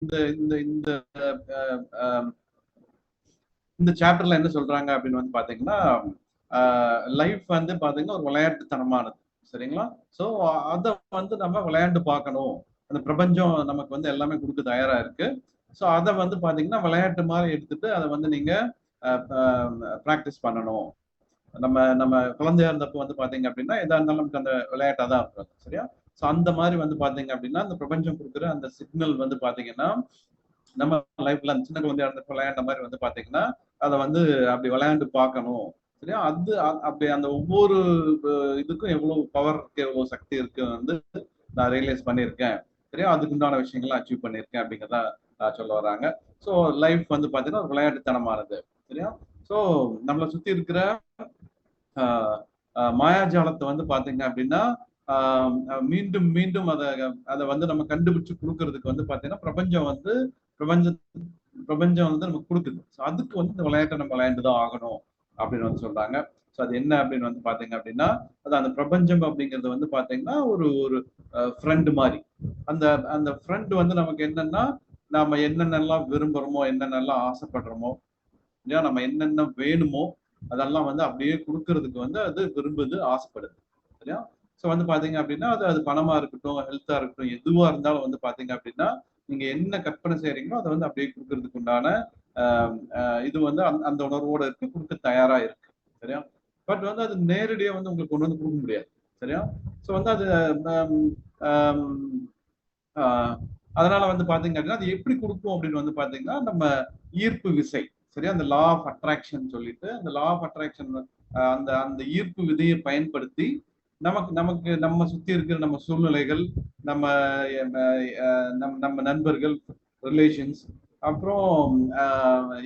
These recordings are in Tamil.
இந்த இந்த இந்த இந்த சாப்டர்ல என்ன சொல்றாங்க அப்படின்னு வந்து பாத்தீங்கன்னா, லைஃப் வந்து பாத்தீங்கன்னா ஒரு விளையாட்டுத்தனமானது. சரிங்களா? சோ அத வந்து நம்ம விளையாண்டு பார்க்கணும். அந்த பிரபஞ்சம் நமக்கு வந்து எல்லாமே குடுக்க தயாரா இருக்கு. சோ அத வந்து பாத்தீங்கன்னா விளையாட்டு மாரி எடுத்துட்டு அத வந்து நீங்க அ அ பிராக்டிஸ் பண்ணணும். நம்ம நம்ம குழந்தையா இருந்தப்போ வந்து பாத்தீங்க அப்படின்னா, எதா இருந்தாலும் நமக்கு அந்த விளையாட்டா தான் இருக்கும். சரியா? சோ அந்த மாரி வந்து பாத்தீங்க அப்படின்னா, அந்த பிரபஞ்சம் குடுக்குற அந்த சிக்னல் வந்து பாத்தீங்கன்னா, நம்ம லைஃப்ல அந்த சின்ன குழந்தையா இருந்தப்ப விளையாண்ட மாரி வந்து பாத்தீங்கன்னா, அத வந்து அப்படி விளையாண்டு பார்க்கணும். சரியா? அது அப்படி அந்த ஒவ்வொரு இதுக்கும் எவ்வளவு பவர் இருக்கு, எவ்வளவு சக்தி இருக்கு வந்து நான் ரியலைஸ் பண்ணியிருக்கேன். சரியா? அதுக்கு உண்டான விஷயங்கள்லாம் அச்சீவ் பண்ணியிருக்கேன் அப்படிங்கிறத சொல்ல வர்றாங்க. ஸோ லைஃப் வந்து பாத்தீங்கன்னா, ஒரு விளையாட்டுத்தனமானது. சரியா? ஸோ நம்மள சுத்தி இருக்கிற அ அ மாயாஜாலத்த வந்து பாத்தீங்க அப்படின்னா, ஆ மீண்டும் மீண்டும் அத அத வந்து நம்ம கண்டுபிடிச்சு குடுக்குறதுக்கு வந்து பாத்தீங்கன்னா, பிரபஞ்ச பிரபஞ்சம் வந்து நமக்கு குடுக்குது. ஸோ அதுக்கு வந்து இந்த விளையாட்ட நம்ம விளையாண்டு தான் ஆகணும் அப்படின்னு வந்து சொல்றாங்க. ஸோ அது என்ன அப்படின்னு வந்து பாத்தீங்க அப்படின்னா, அது அந்த பிரபஞ்சம் அப்படிங்கிறது வந்து பாத்தீங்கன்னா, ஒரு ஒரு ஃப்ரெண்ட் மாரி. அந்த அந்த ஃப்ரெண்ட் வந்து நமக்கு என்னன்னா, நாம என்னென்னலாம் விரும்புறோமோ, என்னென்னலாம் ஆசைப்படுறோமோ, இல்லையா? நம்ம என்னென்ன வேணுமோ, அதெல்லாம் வந்து அப்படியே குடுக்கறதுக்கு வந்து அது விரும்புது, ஆசைப்படுது. சரியா? ஸோ வந்து பாத்தீங்க அப்படின்னா, அது அது பணமா இருக்கட்டும், ஹெல்த்தா இருக்கட்டும், எதுவா இருந்தாலும் வந்து பாத்தீங்க அப்படின்னா, நீங்க என்ன கற்பனை செய்றீங்களோ, அத வந்து அப்படியே குடுக்கறதுக்கு உண்டான அ அ இது வந்து அந்த உணர்வோட இருக்கு, குடுக்க தயாரா இருக்கு. சரியா? பட் வந்து அது நேரடியா வந்து உங்களுக்கு கொண்டு வந்து குடுக்க முடியாது. சரியா? ஸோ வந்து அது அம் அம் அ அதனால வந்து பாத்தீங்க அப்படின்னா, அது எப்படி குடுக்கும் அப்படின்னு வந்து பாத்தீங்கன்னா, நம்ம ஈர்ப்பு விசை. சரியா? அந்த லா ஆஃப் அட்ராக்ஷன் சொல்லிட்டு, அந்த லா ஆஃப் அட்ராக்ஷன் அந்த அந்த ஈர்ப்பு விதையை பயன்படுத்தி, நமக்கு நமக்கு நம்ம சுத்தி இருக்கிற நம்ம சூழ்நிலைகள், நம்ம நம்ம நண்பர்கள், ரிலேஷன்ஸ், அப்புறம் அ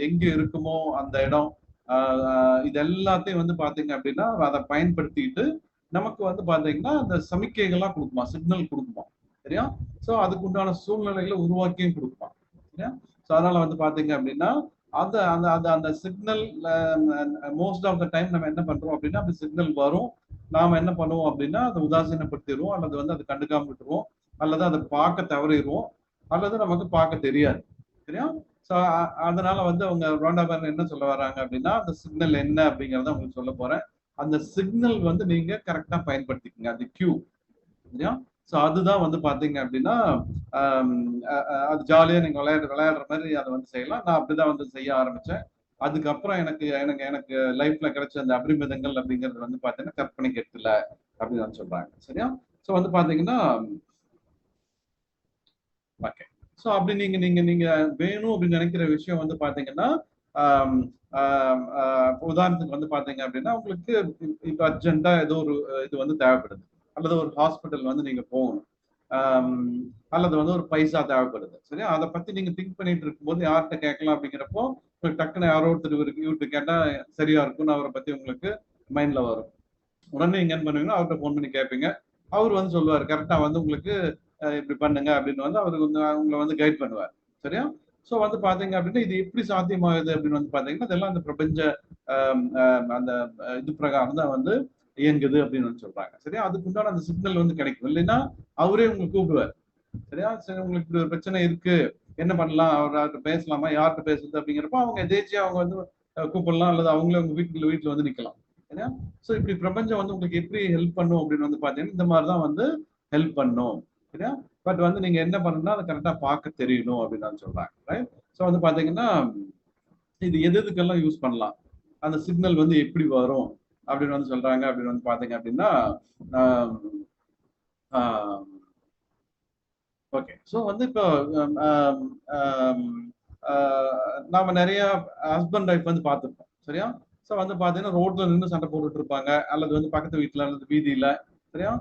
எங்க இருக்குமோ அந்த இடம், அ அ இது எல்லாத்தையும் வந்து பாத்தீங்க அப்படின்னா, அத பயன்படுத்திட்டு, நமக்கு வந்து பாத்தீங்கன்னா, அந்த சமிக்கைகள்லாம் குடுக்குமாம், சிக்னல் குடுக்குமாம். சரியா? சோ அதுக்கு உண்டான சூழ்நிலைகளை உருவாக்கியும் குடுப்பான். சரியா? சோ அதனால வந்து பாத்தீங்க அப்படின்னா, அந்த அந்த அந்த அந்த signal most of the time நம்ம என்ன பண்றோம் அப்படின்னா, அந்த சிக்னல் வரும். நாம என்ன பண்ணுவோம் அப்படின்னா, அதை உதாசீனப்படுத்திடுவோம், அல்லது வந்து அதை கண்டுக்காம விட்டுருவோம், அல்லது அதை பார்க்க தவறிடுவோம், அல்லது நமக்கு பார்க்க தெரியாது. சரியா? சோ அதனால வந்து அவங்க ரோண்டா பேர்ன் என்ன சொல்ல வர்றாங்க அப்படின்னா, அந்த சிக்னல் என்ன அப்படிங்கிறத உங்களுக்கு சொல்ல போறேன். அந்த சிக்னல் வந்து நீங்க கரெக்டா பயன்படுத்திக்கங்க. அது கியூ. சரியா? சோ அதுதான் வந்து பாத்தீங்க அப்படின்னா, ஆம், அது ஜாலியா நீங்க விளையாடுற மாதிரி அதை வந்து செய்யலாம். நான் அப்படிதான் வந்து செய்ய ஆரம்பிச்சேன். அதுக்கப்புறம் எனக்கு எனக்கு எனக்கு லைஃப்ல கிடைச்ச அந்த அபரிமிதங்கள் அப்படிங்கிறது வந்து பாத்தீங்கன்னா கற்பனைக்கு எட்டல அப்படின்னு வந்து சொல்றாங்க. சரியா? சோ வந்து பாத்தீங்கன்னா, ஓகே. சோ அப்படி நீங்க நீங்க நீங்க வேணும் அப்படின்னு நினைக்கிற விஷயம் வந்து பாத்தீங்கன்னா, ஆம், ஆம், ஆ, உதாரணத்துக்கு வந்து பாத்தீங்க அப்படின்னா, உங்களுக்கு இப்ப அர்ஜென்ட்டா ஏதோ ஒரு இது வந்து தேவைப்படுது. அல்லது ஒரு ஹாஸ்பிட்டல் வந்து நீங்க போகணும். ஆம், அல்லது வந்து ஒரு பைசா தேவைப்படுது. சரியா? அத பத்தி நீங்க திங்க் பண்ணிட்டு இருக்கும்போது யார்ட்ட கேட்கலாம் அப்படிங்கிறப்போ, உங்களுக்கு டக்குனு யாரோ ஒருத்தர் இவர்ட்ட கேட்டா சரியா இருக்கும்னு அவர பத்தி உங்களுக்கு மைண்ட்ல வரும். உடனே நீங்க என்ன பண்ணுவீங்கன்னா, அவர்ட்ட ஃபோன் பண்ணி கேட்பீங்க. அவரு வந்து சொல்லுவாரு. கரெக்ட்டா வந்து உங்களுக்கு இப்படி பண்ணுங்க அப்படின்னு வந்து அவரு வந்து உங்கள வந்து கைட் பண்ணுவார். சரியா? சோ வந்து பாத்தீங்க அப்படின்னா, இது எப்படி சாத்தியமாகுது அப்படின்னு வந்து பாத்தீங்கன்னா, இதெல்லாம் அந்த பிரபஞ்ச அந்த இது பிரகாரம் தான் வந்து இயங்குது அப்படின்னு வந்து சொல்றாங்க. சரியா? அதுக்கு உண்டான அந்த சிக்னல் வந்து கிடைக்கும். இல்லைன்னா, அவரே உங்கள கூப்பிடுவார். சரியா? சரி உங்களுக்கு இப்படி ஒரு பிரச்சனை இருக்கு. என்ன பண்ணலாம்? அவர்ட்ட பேசலாமா? யார்ட்ட பேசுறது? அப்படிங்கிறப்போ அவங்க எதேர்ச்சியா அவங்க வந்து கூப்பிடலாம் அல்லது அவங்களே உங்க வீட்ல வந்து நிக்கலாம். சரியா? சோ இப்படி பிரபஞ்சம் வந்து உங்களுக்கு எப்படி ஹெல்ப் பண்ணும் அப்படின்னு வந்து பாத்தீங்கன்னா, இந்த மாதிரி தான் வந்து ஹெல்ப் பண்ணும். சரியா? பட் வந்து நீங்க என்ன பண்ணணும்னா, அத கரெக்ட்டா பார்க்க தெரியணும் அப்படின்னு வந்து சொல்றாங்க. ரைட்? சோ வந்து பாத்தீங்கன்னா, இது எது எதுக்கெல்லாம் யூஸ் பண்ணலாம்? அந்த சிக்னல் வந்து எப்படி வரும்? அப்படின்னு வந்து சொல்றாங்க அப்படின்னு வந்து பாத்தீங்க அப்படின்னா, ஆம், ஆ ஓகே. ஸோ வந்து இப்போ அம் அம் அம் அ நாம நெறைய ஹஸ்பண்ட் ஒய்ஃப் வந்து பார்த்துருப்போம். சரியா? ஸோ வந்து பார்த்தீங்கன்னா, ரோட்ல நின்னு சண்டை போட்டுட்டு இருப்பாங்க. அல்லது வந்து பக்கத்து வீட்ல அல்லது வீதியில. சரியா?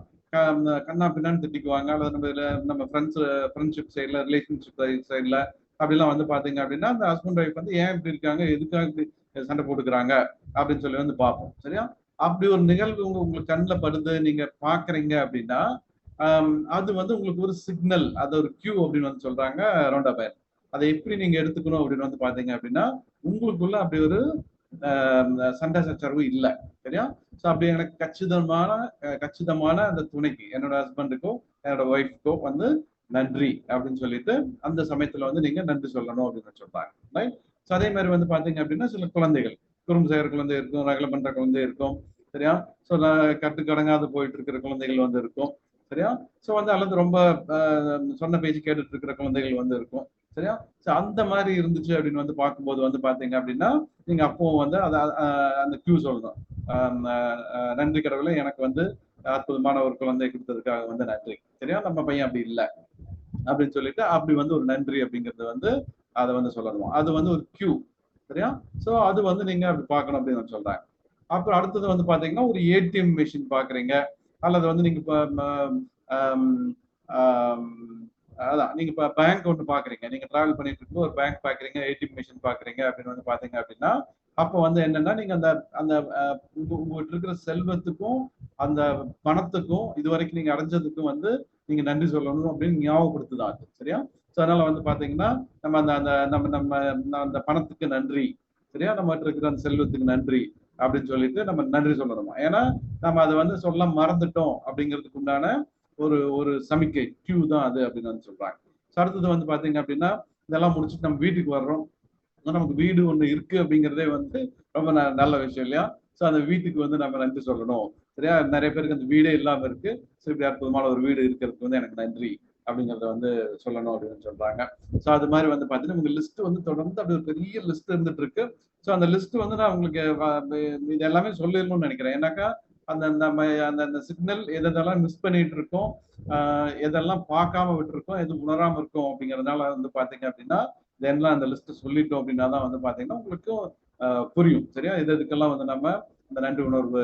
கன்னா பின்னான்னு திட்டிக்குவாங்க. அல்லது நம்ம ஃப்ரெண்ட்ஷிப் சைட்ல, ரிலேஷன்ஷிப் சைட்ல அப்படிலாம் வந்து பார்த்தீங்க அப்படின்னா, அந்த ஹஸ்பண்ட் ஒய்ஃப் வந்து ஏன் இப்படி இருக்காங்க? எதுக்காக இப்படி சண்டை போட்டுக்கிறாங்க? அப்படின்னு சொல்லி வந்து பார்ப்போம். சரியா? அப்படி ஒரு நிகழ்வு உங்களுக்கு கண்ல படுது, நீங்க பார்க்குறீங்க அப்படின்னா, அது வந்து உங்களுக்கு ஒரு சிக்னல், அது ஒரு கியூ அப்படின்னு வந்து சொல்றாங்க ரவுண்டா பயர். அதை எப்படி நீங்க எடுத்துக்கணும் அப்படின்னு வந்து பாத்தீங்க அப்படின்னா, உங்களுக்குள்ள அப்படி ஒரு சண்டை சச்சரவு இல்ல. சரியா? சோ அப்படி எனக்கு கச்சிதமான அந்த துணைக்கு, என்னோட ஹஸ்பண்டுக்கோ, என்னோட ஒய்ஃப்க்கோ வந்து நன்றி அப்படின்னு சொல்லிட்டு அந்த சமயத்துல வந்து நீங்க நன்றி சொல்லணும் அப்படின்னு சொல்றாங்க. ரைட். ஸோ அதே மாதிரி வந்து பாத்தீங்க அப்படின்னா சில குழந்தைகள் குறும்பு செய்யற குழந்தை இருக்கும், ரகலை பண்ற குழந்தை இருக்கும், சரியா? ஸோ கட்டுக்கடங்காது போயிட்டு இருக்கிற குழந்தைகள் வந்து இருக்கும், சரியா? ஸோ வந்து அல்லது ரொம்ப சொன்ன பேச்சு கேட்டுட்டு இருக்கிற குழந்தைகள் வந்து இருக்கும், சரியா? ஸோ அந்த மாதிரி இருந்துச்சு அப்படின்னு வந்து பார்க்கும்போது வந்து பாத்தீங்க அப்படின்னா நீங்க அப்பவும் வந்து அதை அந்த கியூ சொல்லணும். நன்றி கடவுளை, எனக்கு வந்து அற்புதமான ஒரு குழந்தை கொடுத்ததுக்காக வந்து நன்றி, சரியா? நம்ம பையன் அப்படி இல்லை அப்படின்னு சொல்லிட்டு அப்படி வந்து ஒரு நன்றி அப்படிங்கிறது வந்து அதை வந்து சொல்லணும். அது வந்து ஒரு கியூ, சரியா? ஸோ அது வந்து நீங்க அப்படி பார்க்கணும் அப்படின்னு நான் சொல்றேன். அப்புறம் அடுத்தது வந்து பாத்தீங்கன்னா ஒரு ஏடிஎம் மிஷின் பாக்குறீங்க, அல்லது வந்து நீங்க இப்போ அதான் நீங்க இப்போ பேங்க் ஒன்று பாக்குறீங்க, நீங்க டிராவல் பண்ணிட்டு இருக்கு ஒரு பேங்க் பாக்குறீங்க, ஏடிஎம் மிஷின் பாக்குறீங்க அப்படின்னு வந்து பாத்தீங்க அப்படின்னா அப்போ வந்து என்னன்னா நீங்க அந்த அந்த உங்ககிட்ட இருக்கிற செல்வத்துக்கும் அந்த பணத்துக்கும் இது வரைக்கும் நீங்க அடைஞ்சதுக்கும் வந்து நீங்க நன்றி சொல்லணும் அப்படின்னு ஞாபகப்படுத்துதான் அது, சரியா? ஸோ அதனால வந்து பாத்தீங்கன்னா நம்ம அந்த அந்த நம்ம நம்ம அந்த பணத்துக்கு நன்றி, சரியா? நம்ம இருக்கிற அந்த செல்வத்துக்கு நன்றி அப்படின்னு சொல்லிட்டு நம்ம நன்றி சொல்லணுமா. ஏன்னா நம்ம அதை வந்து சொல்ல மறந்துட்டோம் அப்படிங்கிறதுக்கு உண்டான ஒரு ஒரு சமிக்கை கியூ தான் அது அப்படின்னு வந்து சொல்றாங்க. அடுத்தது வந்து பாத்தீங்க அப்படின்னா இதெல்லாம் முடிச்சுட்டு நம்ம வீட்டுக்கு வர்றோம், நமக்கு வீடு ஒண்ணு இருக்கு அப்படிங்கிறதே வந்து ரொம்ப நல்ல விஷயம் இல்லையா? ஸோ அந்த வீட்டுக்கு வந்து நம்ம நன்றி சொல்லணும், சரியா? நிறைய பேருக்கு அந்த வீடே இல்லாம இருக்கு, ஸோ இப்படி அற்புதமான ஒரு வீடு இருக்கிறதுக்கு வந்து எனக்கு நன்றி அப்படிங்கிறத வந்து சொல்லணும் அப்படின்னு சொல்றாங்க. ஸோ அது மாதிரி வந்து பாத்தீங்கன்னா உங்க லிஸ்ட் வந்து தொடர்ந்து அப்படி ஒரு பெரிய லிஸ்ட் இருந்துட்டு இருக்கு. ஸோ அந்த லிஸ்ட் வந்து நான் உங்களுக்கு இது எல்லாமே சொல்லிடணும்னு நினைக்கிறேன். ஏன்னாக்கா அந்த நம்ம அந்த அந்த சிக்னல் எதெல்லாம் மிஸ் பண்ணிட்டு இருக்கோம், எதெல்லாம் பார்க்காம விட்டுருக்கோம், எது உணராம இருக்கோம் அப்படிங்கிறதுனால வந்து பாத்தீங்க அப்படின்னா இதெல்லாம் அந்த லிஸ்ட் சொல்லிட்டோம் அப்படின்னா தான் வந்து பாத்தீங்கன்னா உங்களுக்கும் புரியும், சரியா? இதுக்கெல்லாம் வந்து நம்ம அந்த நன்றி உணர்வு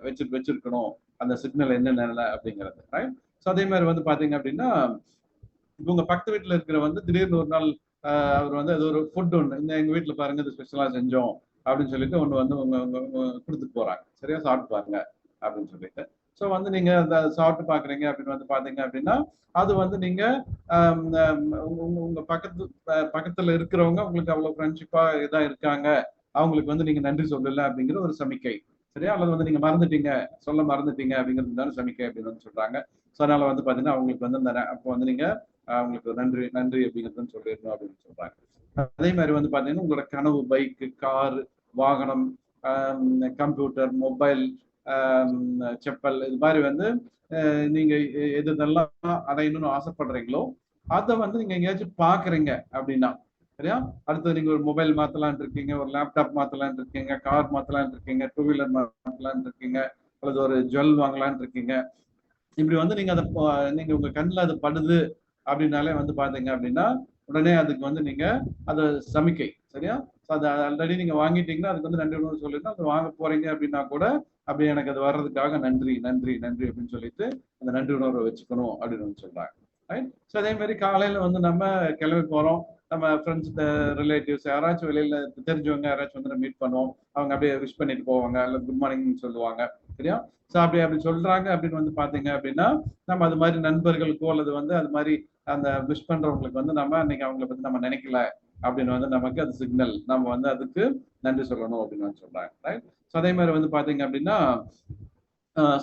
வச்சிருக்கணும், அந்த சிக்னல் என்னென்ன அப்படிங்கிறது, ரைட்? ஸோ அதே மாதிரி வந்து பாத்தீங்க அப்படின்னா இப்போ உங்க பக்கத்து வீட்டுல இருக்கிற வந்து திடீர்னு ஒரு நாள் அவர் வந்து அது ஒரு ஃபுட் ஒன்று இந்த எங்க வீட்டுல பாருங்க இது ஸ்பெஷலா செஞ்சோம் அப்படின்னு சொல்லிட்டு ஒன்று வந்து உங்க கொடுத்துட்டு போறாங்க, சரியா? சாப்பிட்டு பாருங்க அப்படின்னு சொல்லிட்டு. ஸோ வந்து நீங்க அந்த சாப்பிட்டு பாக்குறீங்க அப்படின்னு வந்து பாத்தீங்க அப்படின்னா அது வந்து நீங்க உங்க பக்கத்துல இருக்கிறவங்க உங்களுக்கு அவ்வளவு ஃப்ரெண்ட்ஷிப்பா இதா இருக்காங்க, அவங்களுக்கு வந்து நீங்க நன்றி சொல்லல அப்படிங்கிற ஒரு சமிக்கை, சரியா? அல்லது வந்து நீங்க மறந்துட்டீங்க, சொல்ல மறந்துட்டீங்க அப்படிங்கிறது தானே சமிக்கை அப்படின்னு வந்து சொல்றாங்க. ஸோ அதனால வந்து பாத்தீங்கன்னா அவங்களுக்கு வந்து அந்த அப்போ வந்து நீங்க அவங்களுக்கு நன்றி நன்றி அப்படிங்கிறதுன்னு சொல்லிடணும் அப்படின்னு சொல்றாங்க. அதே மாதிரி வந்து பாத்தீங்கன்னா உங்களோட கனவு பைக்கு, கார், வாகனம், கம்ப்யூட்டர், மொபைல், செப்பல், இது மாதிரி வந்து நீங்க எது இதெல்லாம் அடையணும்னு ஆசைப்படுறீங்களோ அதை வந்து நீங்க எங்கேயாச்சும் பாக்குறீங்க அப்படின்னா, சரியா? அடுத்தது நீங்க ஒரு மொபைல் மாத்தலான் இருக்கீங்க, ஒரு லேப்டாப் மாத்தலான் இருக்கீங்க, கார் மாத்தலான் இருக்கீங்க, டூ வீலர் மாத்தலான் இருக்கீங்க, அல்லது ஒரு ஜுவல் வாங்கலான் இருக்கீங்க. இப்படி வந்து நீங்க அதை நீங்க உங்க கண்ணில் அது படுது அப்படின்னாலே வந்து பாத்தீங்க அப்படின்னா உடனே அதுக்கு வந்து நீங்க அதை சமிக்கை, சரியா? அதை ஆல்ரெடி நீங்க வாங்கிட்டீங்கன்னா அதுக்கு வந்து நன்றி உணர்வு சொல்லிட்டு அது வாங்க போறீங்க அப்படின்னா கூட அப்படி எனக்கு அது வர்றதுக்காக நன்றி நன்றி நன்றி அப்படின்னு சொல்லிட்டு அந்த நன்றி உணர்வை வச்சுக்கணும் அப்படின்னு சொல்றாங்க, ரைட்? ஸோ அதே மாதிரி காலையில வந்து நம்ம கிளம்பி போறோம், நம்ம ஃப்ரெண்ட்ஸ் ரிலேட்டிவ்ஸ் யாராச்சும் வெளியில தெரிஞ்சவங்க யாராச்சும் வந்து மீட் பண்ணுவோம், அவங்க அப்படியே விஷ் பண்ணிட்டு போவாங்க, அல்ல குட் மார்னிங் சொல்லுவாங்க, சரியா? ஸோ அப்படி சொல்றாங்க அப்படின்னு வந்து பாத்தீங்க அப்படின்னா நம்ம அது மாதிரி நண்பர்களுக்கோ அல்லது வந்து அது மாதிரி அந்த விஷ் பண்றவங்களுக்கு வந்து நம்ம அன்னைக்கு அவங்களை பத்தி நம்ம நினைக்கல அப்படின்னு வந்து நமக்கு அது சிக்னல், நம்ம வந்து அதுக்கு நன்றி சொல்லணும் அப்படின்னு வந்து சொல்றாங்க, ரைட்? ஸோ அதே மாதிரி வந்து பாத்தீங்க அப்படின்னா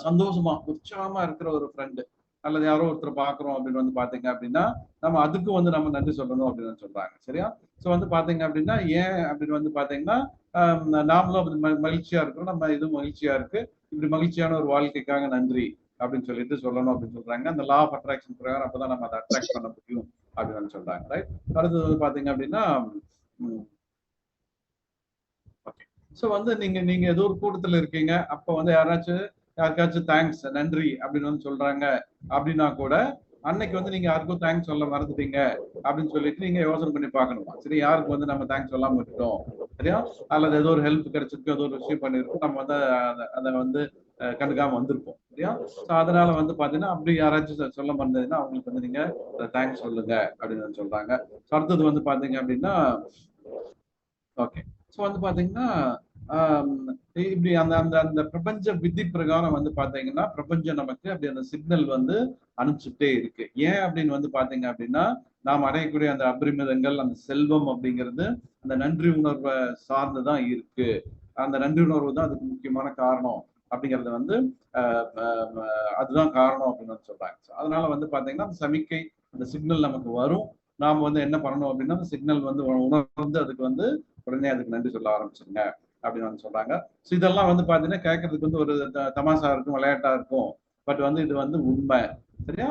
சந்தோஷமா உற்சாகமா இருக்கிற ஒரு ஃப்ரெண்டு அல்லது யாரோ ஒருத்தர் பாக்குறோம் அப்படின்னு வந்து பாத்தீங்க அப்படின்னா நம்ம அதுக்கும் வந்து நம்ம நன்றி சொல்லணும் அப்படின்னு சொல்றாங்க, சரியா? ஸோ வந்து பாத்தீங்க அப்படின்னா ஏன் அப்படின்னு வந்து பாத்தீங்கன்னா நாமளும் அப்படி மகிழ்ச்சியா இருக்கிறோம், நம்ம இதுவும் மகிழ்ச்சியா இருக்கு, இப்படி மகிழ்ச்சியான ஒரு வாழ்க்கைக்காக நன்றி அப்படின்னு சொல்லிட்டு சொல்லணும் அப்படின்னு சொல்றாங்க. அந்த லா ஆஃப் அட்ராக்ஷன் பிரகாரம் அப்பதான் நம்ம அதை அட்ராக்ட் பண்ண முடியும் அப்படின்னு சொல்றாங்க, ரைட்? அடுத்தது வந்து பாத்தீங்க அப்படின்னா ஓகே. ஸோ வந்து நீங்க நீங்க ஏதோ ஒரு கூட்டத்துல இருக்கீங்க, அப்ப வந்து யாருக்காச்சும் தேங்க்ஸ் நன்றி அப்படின்னு வந்து சொல்றாங்க அப்படின்னா கூட அன்னைக்கு வந்து நீங்க யாருக்கும் தேங்க்ஸ் சொல்ல மறந்துட்டீங்க அப்படின்னு சொல்லிட்டு நீங்க யோசனை பண்ணி பார்க்கணுமா, சரி? யாருக்கு வந்து நம்ம தேங்க்ஸ் சொல்லாம விட்டுட்டோம், சரியா? அல்லது ஏதோ ஒரு ஹெல்ப் கிடைச்சிருக்கு, ஏதோ ஒரு விஷயம் பண்ணிருக்கோம், நம்ம வந்து அதை வந்து கண்டுக்காம வந்திருப்போம், சரியா? ஸோ அதனால வந்து பாத்தீங்கன்னா அப்படி யாராச்சும் சொல்ல மறந்ததுன்னா அவங்களுக்கு வந்து நீங்க தேங்க்ஸ் சொல்லுங்க அப்படின்னு சொல்றாங்க. அடுத்தது வந்து பாத்தீங்க அப்படின்னா ஓகே. ஸோ வந்து பாத்தீங்கன்னா இப்படி அந்த அந்த அந்த பிரபஞ்ச விதி பிரகாரம் வந்து பாத்தீங்கன்னா பிரபஞ்சம் நமக்கு அப்படி அந்த சிக்னல் வந்து அனுப்பிச்சுட்டே இருக்கு. ஏன் அப்படின்னு வந்து பாத்தீங்க அப்படின்னா நாம் அடையக்கூடிய அந்த அபரிமிதங்கள், அந்த செல்வம் அப்படிங்கிறது அந்த நன்றி உணர்வை சார்ந்துதான் இருக்கு. அந்த நன்றி உணர்வு தான் அதுக்கு முக்கியமான காரணம் அப்படிங்கறது வந்து அதுதான் காரணம் அப்படின்னு சொல்றாங்க. அதனால வந்து பாத்தீங்கன்னா அந்த சமிக்கை அந்த சிக்னல் நமக்கு வரும். நாம வந்து என்ன பண்ணணும் அப்படின்னா, அந்த சிக்னல் வந்து உணர்ந்து அதுக்கு வந்து உடனே அதுக்கு நன்றி சொல்ல ஆரம்பிச்சிருங்க அப்படின்னு வந்து சொல்றாங்க. ஸோ இதெல்லாம் வந்து பாத்தீங்கன்னா கேட்கறதுக்கு வந்து ஒரு தமாஷா இருக்கும், விளையாட்டா இருக்கும். பட் வந்து இது வந்து உண்மை. சரியா?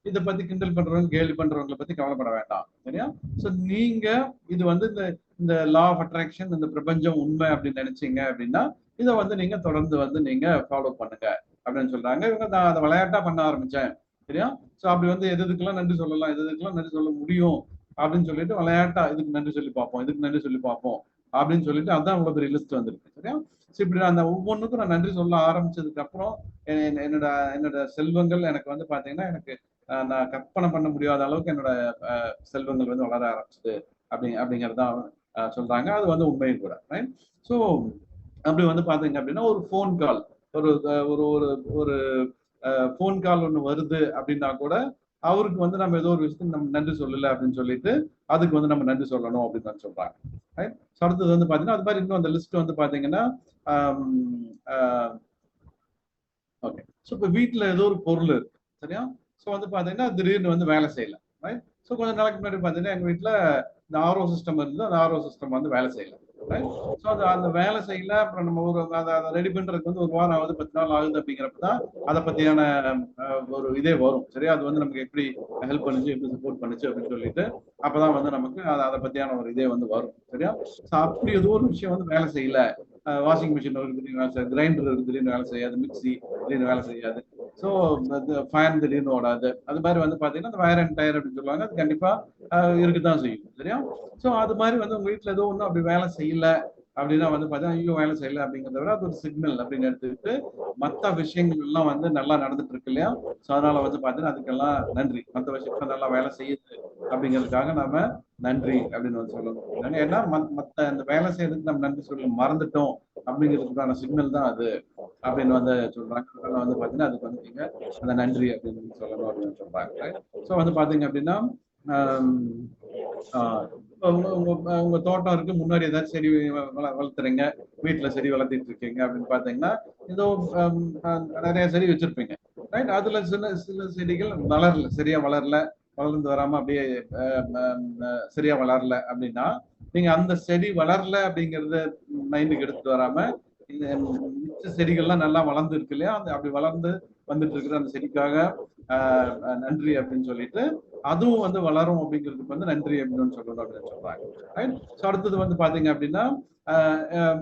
இதை பத்தி கிண்டல் பண்றவங்க, கேலி பண்றவங்களை பத்தி கவலைப்பட வேண்டாம். சரியா? ஸோ நீங்க இது வந்து இந்த இந்த லா ஆஃப் அட்ராக்ஷன், இந்த பிரபஞ்சம் உண்மை அப்படின்னு நினைச்சீங்க அப்படின்னா, இதை வந்து நீங்க தொடர்ந்து வந்து நீங்க ஃபாலோ பண்ணுங்க அப்படின்னு சொல்றாங்க. இவங்க நான் அதை விளையாட்டா பண்ண ஆரம்பிச்சேன். சரியா? ஸோ அப்படி வந்து எது எதுக்கெல்லாம் நன்றி சொல்லலாம், எது எதுக்கெல்லாம் நன்றி சொல்ல முடியும் அப்படின்னு சொல்லிட்டு விளையாட்டா இதுக்கு நன்றி சொல்லி பார்ப்போம், இதுக்கு நன்றி சொல்லி பார்ப்போம் அப்படின்னு சொல்லிட்டு அதான் இவ்வளவு பெரிய லிஸ்ட் வந்திருக்கு. சரியா? ஸோ இப்படி அந்த ஒவ்வொன்றுக்கும் நான் நன்றி சொல்ல ஆரம்பிச்சதுக்கு அப்புறம் என்னோட என்னோட செல்வங்கள் எனக்கு வந்து பாத்தீங்கன்னா எனக்கு நான் கற்பனை பண்ண முடியாத அளவுக்கு என்னோட செல்வங்கள் வந்து வளர ஆரம்பிச்சது அப்படிங்கறதான் சொல்றாங்க. அது வந்து உண்மையும் கூட. ரைட்? ஸோ அப்படி வந்து பாத்தீங்க அப்படின்னா ஒரு ஃபோன் கால், ஒரு ஒரு ஒரு ஃபோன் கால் ஒண்ணு வருது அப்படின்னா கூட அவருக்கு வந்து நம்ம ஏதோ ஒரு விஷயத்துக்கு நம்ம நன்றி சொல்லல அப்படின்னு சொல்லிட்டு அதுக்கு வந்து நம்ம நன்றி சொல்லணும் அப்படின்னு தான் சொல்றாங்க. ரைட்? ஸோ அடுத்தது வந்து பாத்தீங்கன்னா அது மாதிரி இன்னும் அந்த லிஸ்ட் வந்து பாத்தீங்கன்னா ஓகே. ஸோ இப்போ வீட்டுல ஏதோ ஒரு பொருள் இருக்கு. சரியா? ஸோ வந்து பாத்தீங்கன்னா திடீர்னு வந்து வேலை செய்யல. ரைட்? ஸோ கொஞ்ச நாளைக்கு முன்னாடி பாத்தீங்கன்னா எங்க வீட்டுல இந்த ஆர்ஓ சிஸ்டம் இருந்து அந்த ஆர்ஓ சிஸ்டம் வந்து வேலை செய்யல. ரைட்? ஸோ அது அந்த வேலை செய்யல. அப்புறம் நம்ம ஒரு அதை ரெடி பண்றதுக்கு வந்து 1 வாரம் ஆகுது, 10 நாள் ஆகுது அப்படிங்கிறப்ப தான் அதை பத்தியான ஒரு இதே வரும். சரியா? அது வந்து நமக்கு எப்படி ஹெல்ப் பண்ணுச்சு, எப்படி சப்போர்ட் பண்ணுச்சு அப்படின்னு சொல்லிட்டு அப்பதான் வந்து நமக்கு அதை பத்தியான ஒரு இதே வந்து வரும். சரியா? ஸோ அப்படி ஏதோ ஒரு விஷயம் வந்து வேலை செய்யல. வாஷிங் மிஷின் திடீர்னு வேலை செய்யாது, கிரைண்டர் திடீர்னு வேலை செய்யாது, மிக்சி திடீர்னு வேலை செய்யாது. ஸோ ஃபேன் திடீர்னு ஓடாது. அது மாதிரி வந்து பாத்தீங்கன்னா அந்த வயர் அண்ட் டயர் அப்படின்னு சொல்லுவாங்க. அது கண்டிப்பா இருக்குதான் செய்யும். சரியா? ஸோ அது மாதிரி வந்து உங்க வீட்டுல ஏதோ ஒன்றும் அப்படி வேலை செய்யல அப்படின்னா வந்து பாத்தீங்கன்னா ஐயோ வேலை செய்யல அப்படிங்கிறத விட அது ஒரு சிக்னல் அப்படின்னு எடுத்துக்கிட்டு மற்ற விஷயங்கள் எல்லாம் வந்து நல்லா நடந்துட்டு இருக்கு இல்லையா? ஸோ அதனால வந்து பாத்தீங்கன்னா அதுக்கெல்லாம் நன்றி. மற்ற விஷயத்துல நல்லா வேலை செய்யுது அப்படிங்கிறதுக்காக நாம நன்றி அப்படின்னு வந்து சொல்லணும். ஏன்னா மற்ற அந்த வேலை செய்யறதுக்கு நம்ம நன்றி சொல்ல மறந்துட்டோம் அப்படிங்கிறதுக்கான சிக்னல் தான் அது அப்படின்னு வந்து சொல்றாங்க. அதனால வந்து பாத்தீங்கன்னா அதுக்கு வந்து நீங்க அந்த நன்றி அப்படின்னு சொல்லணும் அப்படின்னு சொல்றாங்க. ஸோ வந்து பாத்தீங்க அப்படின்னா உங்க தோட்டம் இருக்கு, முன்னாடி ஏதாச்சும் செடி வளர்த்துறீங்க, வீட்டுல செடி வளர்த்திட்டு இருக்கீங்க அப்படின்னு பாத்தீங்கன்னா ஏதோ நிறைய செடி வச்சிருப்பீங்க. ரைட்? அதுல சில சில செடிகள் வளரல, சரியா வளரல, வளர்ந்து வராம அப்படியே சரியா வளரல அப்படின்னா நீங்க அந்த செடி வளரல அப்படிங்கறத மைண்டுக்கு எடுத்துட்டு வராம மிச்ச செடிகள்லாம் நல்லா வளர்ந்து இருக்கு இல்லையா? அந்த அப்படி வளர்ந்து வந்துட்டு இருக்கிற அந்த செடிக்காக நன்றி அப்படின்னு சொல்லிட்டு அதுவும் வந்து வளரும் அப்படிங்கிறதுக்கு வந்து நன்றி அப்படின்னு சொல்லணும் அப்படின்னு சொல்றாங்க. ஸோ அடுத்தது வந்து பாத்தீங்க அப்படின்னா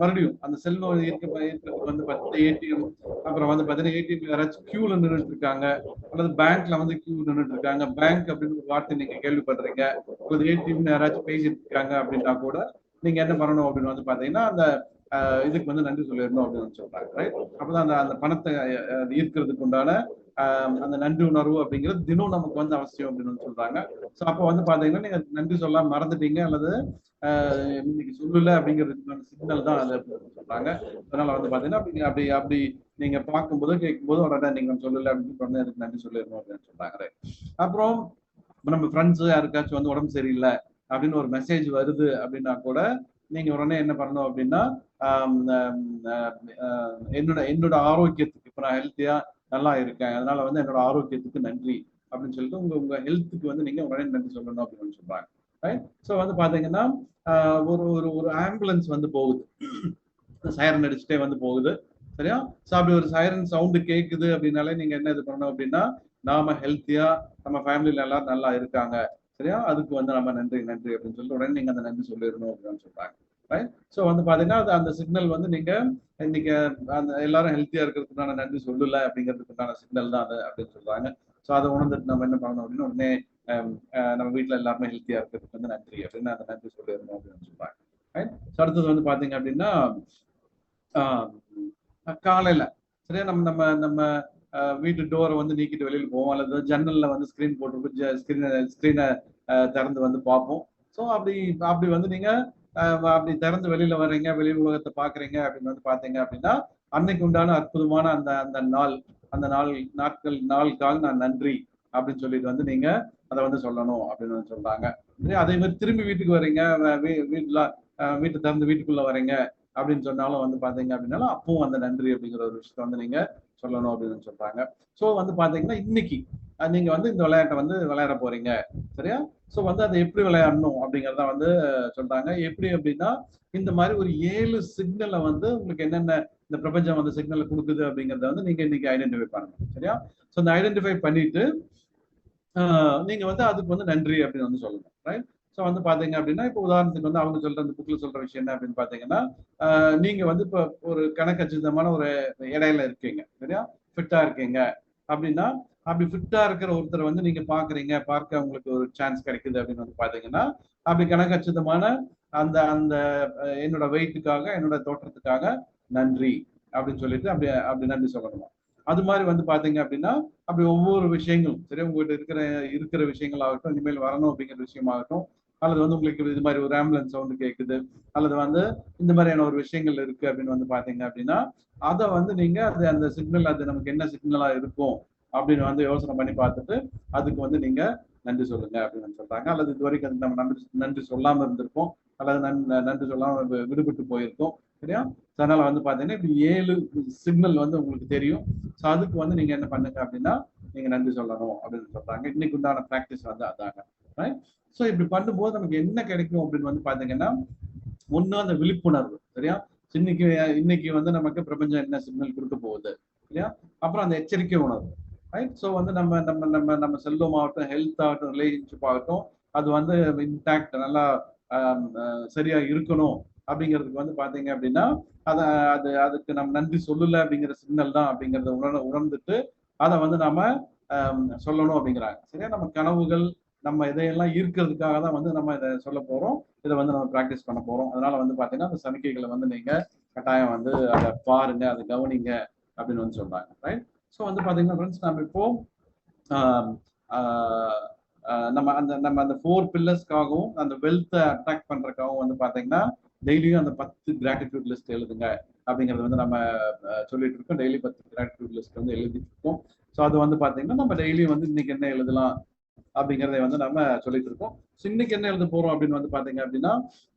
மறுபடியும் அந்த செல்வம் இருக்கிறதுக்கு வந்து பார்த்தீங்கன்னா ஏடிஎம், அப்புறம் வந்து பாத்தீங்கன்னா ஏடிஎம் யாராச்சும் கியூல நின்றுட்டு இருக்காங்க அல்லது பேங்க்ல வந்து கியூ நின்றுட்டு இருக்காங்க, பேங்க் அப்படின்னு ஒரு வார்த்தை நீங்க கேள்விப்படுறீங்க, அல்லது ஏடிஎம் யாராச்சும் பேசிட்டு இருக்காங்க அப்படின்னா கூட நீங்க என்ன பண்ணணும் அப்படின்னு வந்து பாத்தீங்கன்னா அந்த இதுக்கு வந்து நன்றி சொல்லிடணும் அப்படின்னு சொல்றாங்க. ரைட்? அப்பதான் அந்த அந்த பணத்தை ஈர்க்கிறதுக்கு உண்டான அந்த நன்றி உணர்வு அப்படிங்கிறது தினம் நமக்கு வந்து அவசியம் அப்படின்னு சொல்றாங்க. ஸோ அப்போ வந்து பாத்தீங்கன்னா நீங்க நன்றி சொல்ல மறந்துட்டீங்க அல்லது இன்னைக்கு சொல்லல அப்படிங்கிறதுக்கான சிக்னல் தான் அது அப்படின்னு சொல்றாங்க. அதனால வந்து பாத்தீங்கன்னா அப்படி அப்படி அப்படி நீங்க பார்க்கும்போது கேட்கும்போது உடனே நீங்க சொல்லல அப்படின்னு சொன்ன அதுக்கு நன்றி சொல்லிடணும் அப்படின்னு சொல்றாங்க. அப்புறம் நம்ம ஃப்ரெண்ட்ஸ் யாருக்காச்சும் வந்து உடம்பு சரியில்லை அப்படின்னு ஒரு மெசேஜ் வருது அப்படின்னா கூட நீங்க உடனே என்ன பண்ணணும் அப்படின்னா என்னோட என்னோட ஆரோக்கியத்துக்கு இப்ப நான் ஹெல்த்தியா நல்லா இருக்கேன், அதனால வந்து என்னோட ஆரோக்கியத்துக்கு நன்றி அப்படின்னு சொல்லிட்டு உங்க உங்க ஹெல்த்துக்கு வந்து நீங்க உடனே நன்றி சொல்லணும் அப்படின்னு சொல்றாங்க. ரைட்? ஸோ வந்து பாத்தீங்கன்னா ஒரு ஒரு ஒரு ஆம்புலன்ஸ் வந்து போகுது, சைரன் அடிச்சுட்டே வந்து போகுது. சரியா? ஸோ அப்படி ஒரு சைரன் சவுண்டு கேட்குது அப்படின்னாலே நீங்க என்ன இது பண்ணணும் அப்படின்னா நாம ஹெல்த்தியா நம்ம ஃபேமிலியில எல்லாரும் நல்லா இருக்காங்க. சரியா? அதுக்கு வந்து நம்ம நன்றி நன்றி அப்படின்னு சொல்லிட்டு உடனே நீங்க அந்த நன்றி சொல்லிடணும் அப்படின்னு சொல்றாங்க. ரைட்? ஸோ வந்து பாத்தீங்கன்னா அந்த சிக்னல் வந்து நீங்க இன்னைக்கு அந்த எல்லாரும் ஹெல்த்தியா இருக்கிறதுக்கான நன்றி சொல்லல அப்படிங்கிறதுக்கான சிக்னல் தான் அது அப்படின்னு சொல்றாங்க. ஸோ அதை உணர்ந்துட்டு நம்ம என்ன பண்ணணும் அப்படின்னு உடனே நம்ம வீட்டுல எல்லாருமே ஹெல்த்தியா இருக்கிறதுக்கு வந்து நன்றி அப்படின்னு அந்த நன்றி சொல்லிடணும் அப்படின்னு சொல்றாங்க. ரைட்? ஸோ அடுத்தது வந்து பாத்தீங்க அப்படின்னா காலையில சரியா நம்ம நம்ம நம்ம வீட்டு டோரை வந்து நீக்கிட்டு வெளியில போவோம், அல்லது ஜன்னல்ல வந்து ஸ்கிரீன் போட்டு ஸ்கிரீனை திறந்து வந்து பார்ப்போம். ஸோ அப்படி அப்படி வந்து நீங்க அப்படி திறந்து வெளியில வர்றீங்க, வெளி உலகத்தை பாக்குறீங்க அப்படின்னு வந்து பாத்தீங்க அப்படின்னா அன்னைக்கு உண்டான அற்புதமான அந்த அந்த நாள், அந்த நாளுக்காக நான் நன்றி அப்படின்னு சொல்லிட்டு வந்து நீங்க அதை வந்து சொல்லணும் அப்படின்னு வந்து சொல்றாங்க. அதே மாதிரி திரும்பி வீட்டுக்கு வர்றீங்க, வீட்டை திறந்து வீட்டுக்குள்ள வர்றீங்க அப்படின்னு சொன்னாலும் வந்து பாத்தீங்க அப்படின்னாலும் அப்பவும் அந்த நன்றி அப்படிங்கிற ஒரு விஷயத்த வந்து நீங்க சொல்லணும் அப்படின்னு சொல்றாங்க. ஸோ வந்து பாத்தீங்கன்னா இன்னைக்கு நீங்க வந்து இந்த விளையாட்டை வந்து விளையாட போறீங்க, சரியா? ஸோ வந்து அதை எப்படி விளையாடணும் அப்படிங்கிறத வந்து சொல்றாங்க. எப்படி அப்படின்னா இந்த மாதிரி ஒரு 7 சிக்னலை வந்து உங்களுக்கு என்னென்ன இந்த பிரபஞ்சம் வந்து சிக்னலை கொடுக்குது அப்படிங்கிறத வந்து நீங்க இன்னைக்கு ஐடென்டிஃபை பண்ணணும், சரியா? ஸோ இந்த ஐடென்டிஃபை பண்ணிட்டு நீங்க வந்து அதுக்கு வந்து நன்றி அப்படின்னு வந்து சொல்லணும், ரைட்? ஸோ வந்து பாத்தீங்க அப்படின்னா இப்போ உதாரணத்துக்கு வந்து அவங்க சொல்ற அந்த புக்ல சொல்ற விஷயம் என்ன அப்படின்னு பாத்தீங்கன்னா நீங்க வந்து இப்போ ஒரு கணக்கச்சிதமான ஒரு இடையில இருக்கீங்க, சரியா? ஃபிட்டா இருக்கீங்க அப்படின்னா அப்படி ஃபிட்டா இருக்கிற ஒருத்தர் வந்து நீங்க பாக்குறீங்க, பார்க்க உங்களுக்கு ஒரு சான்ஸ் கிடைக்குது அப்படின்னு வந்து பாத்தீங்கன்னா அப்படி கணக்கச்சிதமான அந்த அந்த என்னோட வெயிட்டுக்காக என்னோட தோற்றத்துக்காக நன்றி அப்படின்னு சொல்லிட்டு அப்படி அப்படி நன்றி சொல்லணும். அது மாதிரி வந்து பாத்தீங்க அப்படின்னா அப்படி ஒவ்வொரு விஷயங்களும் சரி உங்ககிட்ட இருக்கிற விஷயங்கள் ஆகட்டும், இனிமேல் வரணும் அப்படிங்கிற விஷயமாகட்டும், அல்லது வந்து உங்களுக்கு இது மாதிரி ஒரு ஆம்புலன்ஸ் சவுண்டு கேட்குது, அல்லது வந்து இந்த மாதிரியான ஒரு விஷயங்கள் இருக்கு அப்படின்னு வந்து பாத்தீங்க அப்படின்னா அதை வந்து நீங்க அது அந்த சிக்னல் அது நமக்கு என்ன சிக்னலா இருக்கும் அப்படின்னு வந்து யோசனை பண்ணி பார்த்துட்டு அதுக்கு வந்து நீங்க நன்றி சொல்லுங்க அப்படின்னு சொல்றாங்க. அல்லது இது வரைக்கும் அது நம்ம நன்றி நன்றி சொல்லாம இருந்திருப்போம், அல்லது நன்றி சொல்லாம விடுபட்டு போயிருக்கோம், சரியா? அதனால வந்து பாத்தீங்கன்னா இப்படி 7 சிக்னல் வந்து உங்களுக்கு தெரியும். ஸோ அதுக்கு வந்து நீங்க என்ன பண்ணுங்க அப்படின்னா நீங்க நன்றி சொல்லணும் அப்படின்னு சொல்றாங்க. இன்னைக்கு உண்டான பிராக்டிஸ் வந்து அதாங்க, ரைட்? ஸோ இப்படி பண்ணும்போது நமக்கு என்ன கிடைக்கும் அப்படின்னு வந்து பாத்தீங்கன்னா ஒண்ணு அந்த விழிப்புணர்வு, சரியா? இன்னைக்கு இன்னைக்கு வந்து நமக்கு பிரபஞ்சம் என்ன சிக்னல் கொடுக்க போகுது, இல்லையா? அப்புறம் அந்த எச்சரிக்கை உணர்வு, ரைட்? ஸோ வந்து நம்ம நம்ம நம்ம நம்ம செல்வம் ஆகட்டும், ஹெல்த் ஆகட்டும், ரிலேஷன்ஷிப் ஆகட்டும், அது வந்து இன்டாக்ட் நல்லா சரியா இருக்கணும் அப்படிங்கிறதுக்கு வந்து பாத்தீங்க அப்படின்னா அத அது அதுக்கு நம்ம நன்றி சொல்லல அப்படிங்கிற சிக்னல் தான் அப்படிங்கறத உணர்ந்துட்டு அதை வந்து நாம சொல்லணும் அப்படிங்கிறாங்க, சரியா? நம்ம கனவுகள் நம்ம இதையெல்லாம் ஈர்க்கிறதுக்காக தான் வந்து நம்ம இதை சொல்ல போறோம், இதை வந்து நம்ம பிராக்டிஸ் பண்ண போறோம். அதனால வந்து பாத்தீங்கன்னா அந்த சமிக்கைகளை வந்து நீங்க கட்டாயம் வந்து அதை பாருங்க, அதை கவனிங்க அப்படின்னு வந்து சொல்றாங்க, ரைட்? ஸோ வந்து பாத்தீங்கன்னா ஃப்ரெண்ட்ஸ் நம்ம இப்போ நம்ம அந்த 4 பில்லர்ஸ்க்காகவும் அந்த வெல்த்தை அட்ராக்ட் பண்றதுக்காகவும் வந்து பாத்தீங்கன்னா டெய்லியும் அந்த 10 கிராட்டிடியூட் லிஸ்ட் எழுதுங்க அப்படிங்கறது வந்து நம்ம சொல்லிட்டு இருக்கோம். டெய்லி 10 கிராட்டிடியூட் லிஸ்ட் வந்து எழுதிட்டு இருக்கோம். ஸோ அது வந்து பாத்தீங்கன்னா நம்ம டெய்லி வந்து இன்னைக்கு என்ன எழுதலாம் அப்படிங்கிறத வந்து நம்ம சொல்லிட்டு இருக்கோம். ஸோ இன்னைக்கு என்ன எழுத போறோம் அப்படின்னு வந்து பாத்தீங்க அப்படின்னா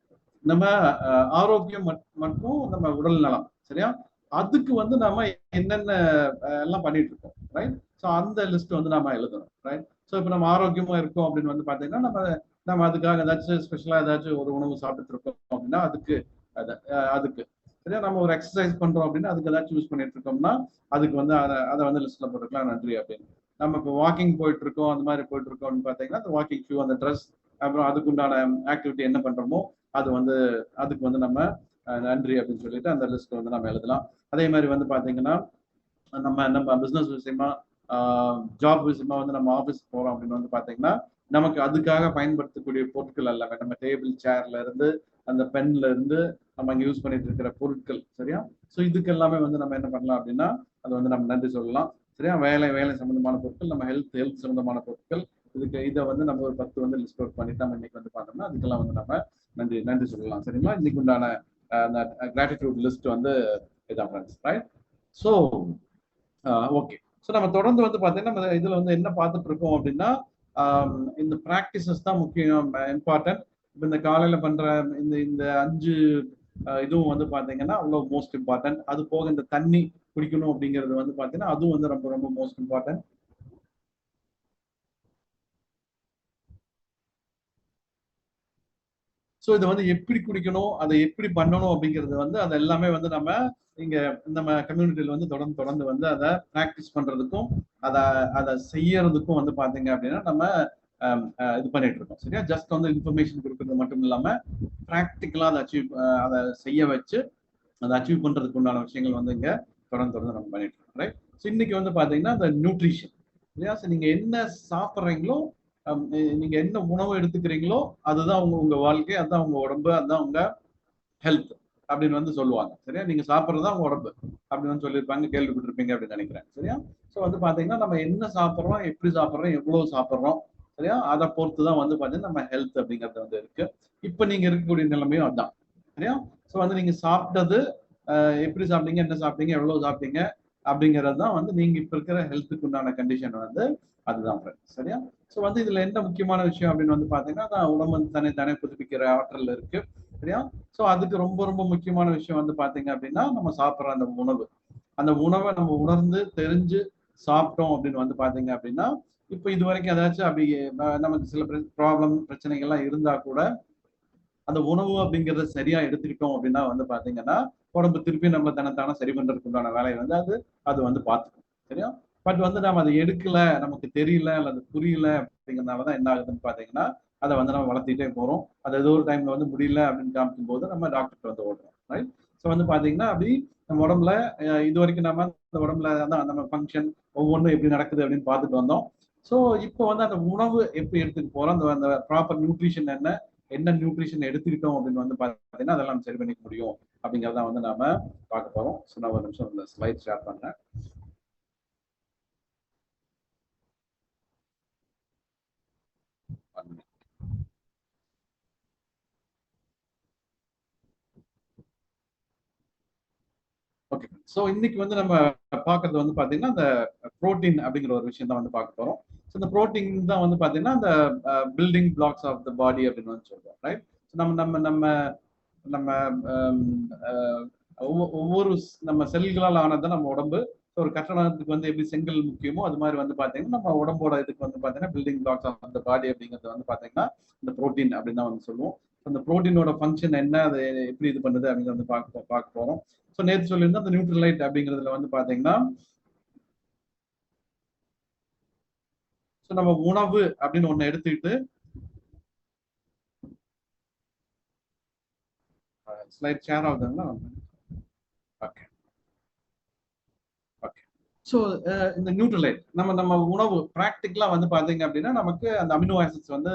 நம்ம ஆரோக்கியம் மற்றும் நம்ம உடல் நலம், சரியா? அதுக்கு வந்து நம்ம என்னென்ன எல்லாம் பண்ணிட்டு இருக்கோம், ரைட்? ஸோ அந்த லிஸ்ட் வந்து நம்ம எழுதணும், ரைட்? ஸோ இப்போ நம்ம ஆரோக்கியமா இருக்கோம் அப்படின்னு வந்து பாத்தீங்கன்னா நம்ம நம்ம அதுக்காக ஏதாச்சும் ஸ்பெஷலா ஏதாச்சும் ஒரு உணவு சாப்பிட்டு இருக்கோம் அப்படின்னா அதுக்கு அதுக்கு சரியா? நம்ம ஒரு எக்ஸசைஸ் பண்றோம் அப்படின்னா அதுக்கு ஏதாச்சும் யூஸ் பண்ணிட்டு இருக்கோம்னா அதுக்கு வந்து அதை வந்து லிஸ்ட்ல போட்டுக்கலாம் நன்றி அப்படின்னு. நம்ம இப்போ வாக்கிங் போயிட்டு இருக்கோம், அந்த மாதிரி போயிட்டு இருக்கோம் அப்படின்னு பாத்தீங்கன்னா அந்த வாக்கிங் ஷூ, அந்த ட்ரெஸ், அப்புறம் அதுக்குண்டான ஆக்டிவிட்டி என்ன பண்றோமோ அது வந்து அதுக்கு வந்து நம்ம நன்றி அப்படின்னு சொல்லிட்டு அந்த லிஸ்ட் வந்து நம்ம எழுதலாம். அதே மாதிரி வந்து பாத்தீங்கன்னா நம்ம நம்ம பிசினஸ் விஷயமா ஜாப் விஷயமா வந்து நம்ம ஆஃபீஸ் போறோம் அப்படின்னு வந்து பாத்தீங்கன்னா நமக்கு அதுக்காக பயன்படுத்தக்கூடிய பொருட்கள் எல்லாமே நம்ம டேபிள் சேர்ல இருந்து அந்த பென்ல இருந்து நம்ம அங்க யூஸ் பண்ணிட்டு இருக்கிற பொருட்கள், சரியா? ஸோ இதுக்கு எல்லாமே வந்து நம்ம என்ன பண்ணலாம் அப்படின்னா அது வந்து நம்ம நன்றி சொல்லலாம், சரியா? வேலை சம்பந்தமான பொருட்கள், நம்ம ஹெல்த் சம்பந்தமான பொருட்கள், இதை வந்து நம்ம ஒரு 10 வந்து லிஸ்ட் அவுட் பண்ணிட்டு நம்ம இன்னைக்கு வந்து பார்த்தோம்னா அதுக்கெல்லாம் வந்து நம்ம நன்றி நன்றி சொல்லலாம், சரிங்களா? இன்னைக்கு உண்டான அந்த கிராட்டிடியூட் லிஸ்ட் வந்து இதான் friends, right? So okay. So நம்ம தொடர்ந்து வந்து பார்த்தீங்கன்னா நம்ம இதுல வந்து என்ன பார்த்துட்டு இருக்கோம் அப்படின்னா இந்த ப்ராக்டிசஸ் தான் முக்கியம், இம்பார்ட்டன்ட். இப்போ இந்த காலையில பண்ற இந்த இந்த 5 இதுவும் வந்து பாத்தீங்கன்னா அவ்வளோ மோஸ்ட் இம்பார்ட்டன்ட். அது போக இந்த தண்ணி குடிக்கணும் அப்படிங்கிறது வந்து பாத்தீங்கன்னா அதுவும் வந்து ரொம்ப ரொம்ப மோஸ்ட் இம்பார்ட்டன்ட். ஸோ இதை வந்து எப்படி குடிக்கணும், அதை எப்படி பண்ணணும் அப்படிங்கிறது வந்து அது எல்லாமே வந்து நம்ம இங்க நம்ம கம்யூனிட்டியில வந்து தொடர்ந்து தொடர்ந்து வந்து அதை ப்ராக்டிஸ் பண்றதுக்கும் அதை அதை செய்யறதுக்கும் வந்து பாத்தீங்க அப்படின்னா நம்ம இது பண்ணிட்டு இருக்கோம், சரியா? ஜஸ்ட் வந்து இன்ஃபர்மேஷன் கொடுக்கறது மட்டும் இல்லாம ப்ராக்டிக்கலா அதை அதை செய்ய வச்சு அதை அச்சீவ் பண்றதுக்கு உண்டான விஷயங்கள் வந்து இங்க தொடர்ந்து தொடர்ந்து நம்ம பண்ணிட்டு இருக்கோம், ரைட்? ஸோ இன்னைக்கு வந்து பாத்தீங்கன்னா இந்த நியூட்ரிஷன், இல்லையா? ஸோ நீங்க என்ன சாப்பிட்றீங்களோ, நீங்க என்ன உணவு எடுத்துக்கிறீங்களோ அதுதான் உங்க உங்க வாழ்க்கை, அதுதான் உங்க உடம்பு, அதுதான் உங்க ஹெல்த் அப்படின்னு வந்து சொல்லுவாங்க, சரியா? நீங்க சாப்பிட்றதா உங்க உடம்பு அப்படின்னு வந்து சொல்லியிருப்பாங்க, கேள்விப்பட்டிருப்பீங்க அப்படின்னு நினைக்கிறேன், சரியா? ஸோ வந்து பாத்தீங்கன்னா நம்ம என்ன சாப்பிட்றோம், எப்படி சாப்பிட்றோம், எவ்வளவு சாப்பிட்றோம், சரியா? அதை பொறுத்து தான் வந்து பாத்தீங்கன்னா நம்ம ஹெல்த் அப்படிங்கிறது வந்து இருக்கு. இப்ப நீங்க இருக்கக்கூடிய நிலைமையும் அதுதான், சரியா? ஸோ வந்து நீங்க சாப்பிட்டது எப்படி சாப்பிட்டீங்க, என்ன சாப்பிட்டீங்க, எவ்வளவு சாப்பிட்டீங்க அப்படிங்கிறது தான் வந்து நீங்க இப்ப இருக்கிற ஹெல்த்துக்கு உண்டான கண்டிஷன் வந்து அதுதான் ஃப்ரெண்ட்ஸ், சரியா? ஸோ வந்து இதுல என்ன முக்கியமான விஷயம் அப்படின்னு வந்து பாத்தீங்கன்னா உடம்பு வந்து தானே புதுப்பிக்கிற ஆற்றல் இருக்கு, சரியா? ஸோ அதுக்கு ரொம்ப ரொம்ப முக்கியமான விஷயம் வந்து பாத்தீங்க அப்படின்னா நம்ம சாப்பிட்ற அந்த உணவு, அந்த உணவை நம்ம உணர்ந்து தெரிஞ்சு சாப்பிட்டோம் அப்படின்னு வந்து பாத்தீங்க அப்படின்னா இப்போ இது வரைக்கும் ஏதாச்சும் அப்படி நமக்கு சில ப்ராப்ளம் பிரச்சனைகள்லாம் இருந்தா கூட அந்த உணவு அப்படிங்கறத சரியா எடுத்துக்கிட்டோம் அப்படின்னா வந்து பாத்தீங்கன்னா உடம்பு திருப்பி நம்ம தனத்தான சரி பண்றதுக்கு உண்டான வேலையை வந்து அது வந்து பார்த்துக்கும். சரியா? பட் வந்து நம்ம அதை எடுக்கல, நமக்கு தெரியல அல்லது புரியல அப்படிங்கறதுனாலதான் என்ன ஆகுதுன்னு பாத்தீங்கன்னா அதை வந்து நம்ம வளர்த்திட்டே போறோம். அது ஏதோ ஒரு டைம்ல வந்து முடியல அப்படின்னு காமிக்கும் போது நம்ம டாக்டர் வந்து ஓடுறோம். ரைட்? ஸோ வந்து பாத்தீங்கன்னா அப்படி நம்ம உடம்புல இது வரைக்கும் நம்ம அந்த உடம்புல தான் நம்ம ஃபங்க்ஷன் ஒவ்வொன்றும் எப்படி நடக்குது அப்படின்னு பார்த்துட்டு வந்தோம். ஸோ இப்போ வந்து அந்த உணவு எப்படி எடுத்துட்டு போறோம், அந்த அந்த ப்ராப்பர் நியூட்ரிஷன் என்ன நியூட்ரிஷன் எடுத்துக்கிட்டோம் அப்படின்னு வந்து பாத்தீங்கன்னா அதெல்லாம் நம்ம சரி பண்ணிக்க முடியும் அப்படிங்கறத வந்து நாம பார்க்க போறோம். ஸோ நான் ஒரு நிமிஷம் இந்த ஸ்லைட் ஷேர் பண்றேன். ஓகே. ஸோ இன்னைக்கு வந்து நம்ம பார்க்கறது வந்து பாத்தீங்கன்னா அந்த புரோட்டீன் அப்படிங்கிற ஒரு விஷயம் தான் வந்து பார்க்க போறோம். ஸோ இந்த புரோட்டீன் தான் வந்து பாத்தீங்கன்னா அந்த பில்டிங் பிளாக்ஸ் ஆஃப் த பாடி அப்படின்னு வந்து சொல்றோம். ரைட்? நம்ம நம்ம நம்ம நம்ம ஒவ்வொரு நம்ம செல்களால் ஆனது நம்ம உடம்பு. ஒரு கட்டணத்துக்கு வந்து எப்படி செங்கல் முக்கியமோ அது மாதிரி வந்து பாத்தீங்கன்னா நம்ம உடம்போட இதுக்கு வந்து பாத்தீங்கன்னா பில்டிங் பிளாக்ஸ் ஆஃப் த பாடி அப்படிங்கிறது வந்து பாத்தீங்கன்னா இந்த புரோட்டீன் அப்படின்னு தான் வந்து சொல்லுவோம். அந்த புரோட்டீனோட ஃபங்க்ஷன் என்ன, அதை எப்படி இது பண்ணுது அப்படிங்கிறது வந்து பார்க்க போறோம். ஸோ நேற்று சொல்லியிருந்தா அந்த நியூட்ரலைட் அப்படிங்கிறதுல வந்து பாத்தீங்கன்னா ஸோ நம்ம உணவு அப்படின்னு ஒண்ணு எடுத்துக்கிட்டு ஸ்லைட் ஷேர் ஆகுதுங்களா? ஓகே. ஓகே. ஸோ இந்த நியூட்ரலைட் நம்ம நம்ம உணவு ப்ராக்டிக்கலா வந்து பாத்தீங்க அப்படின்னா நமக்கு அந்த அமினோ ஆசிட்ஸ் வந்து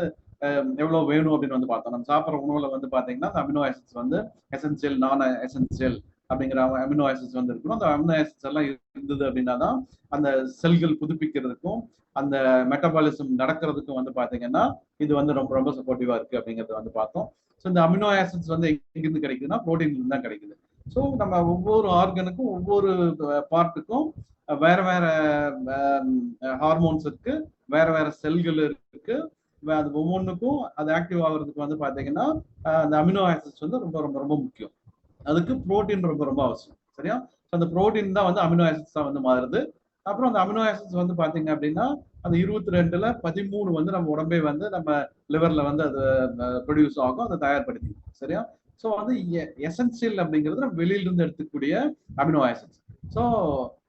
எவ்வளவு வேணும் அப்படின்னு வந்து பார்த்தோம். நம்ம சாப்பிட்ற உணவுல வந்து பாத்தீங்கன்னா அந்த அமினோ ஆசிட்ஸ் வந்து எசென்சியல், நான் எசென்சியல் அப்படிங்கிற அமினோ ஆசிட்ஸ் வந்து இருக்கணும். அந்த அமினோ ஆசிட்ஸ் எல்லாம் இருந்தது அப்படின்னா தான் அந்த செல்கள் புதுப்பிக்கிறதுக்கும் அந்த மெட்டபாலிசம் நடக்கிறதுக்கும் வந்து பாத்தீங்கன்னா இது வந்து ரொம்ப ரொம்ப சப்போர்ட்டிவா இருக்கு அப்படிங்கறத வந்து பார்த்தோம். ஸோ இந்த அமினோ ஆசிட்ஸ் வந்து எங்கிருந்து கிடைக்குதுன்னா புரோட்டீன்ல தான் கிடைக்குது. ஸோ நம்ம ஒவ்வொரு ஆர்கனுக்கும் ஒவ்வொரு பார்ட்டுக்கும் வேற வேற ஹார்மோன்ஸ் இருக்கு, வேற வேற செல்கள் இருக்கு. அது ஒவ்வொன்றுக்கும் அது ஆக்டிவ் ஆகுறதுக்கு வந்து பாத்தீங்கன்னா அந்த அமினோ ஆசிட்ஸ் வந்து ரொம்ப ரொம்ப ரொம்ப முக்கியம். அதுக்கு புரோட்டீன் ரொம்ப ரொம்ப அவசியம். சரியா? அந்த புரோட்டீன் தான் வந்து அமினோ ஆசிட்ஸ் தான் வந்து மாறுது. அப்புறம் அந்த அமினோ ஆசிட்ஸ் வந்து பாத்தீங்க அப்படின்னா அந்த 22ல 13 வந்து நம்ம உடம்பே வந்து நம்ம லிவர்ல வந்து அது ப்ரொடியூஸ் ஆகும், அதை தயார்படுத்தி. சரியா? ஸோ வந்து எசென்சியல் அப்படிங்கிறது நம்ம வெளியில இருந்து எடுத்துக்கூடிய அமினோ ஆசிட்ஸ். ஸோ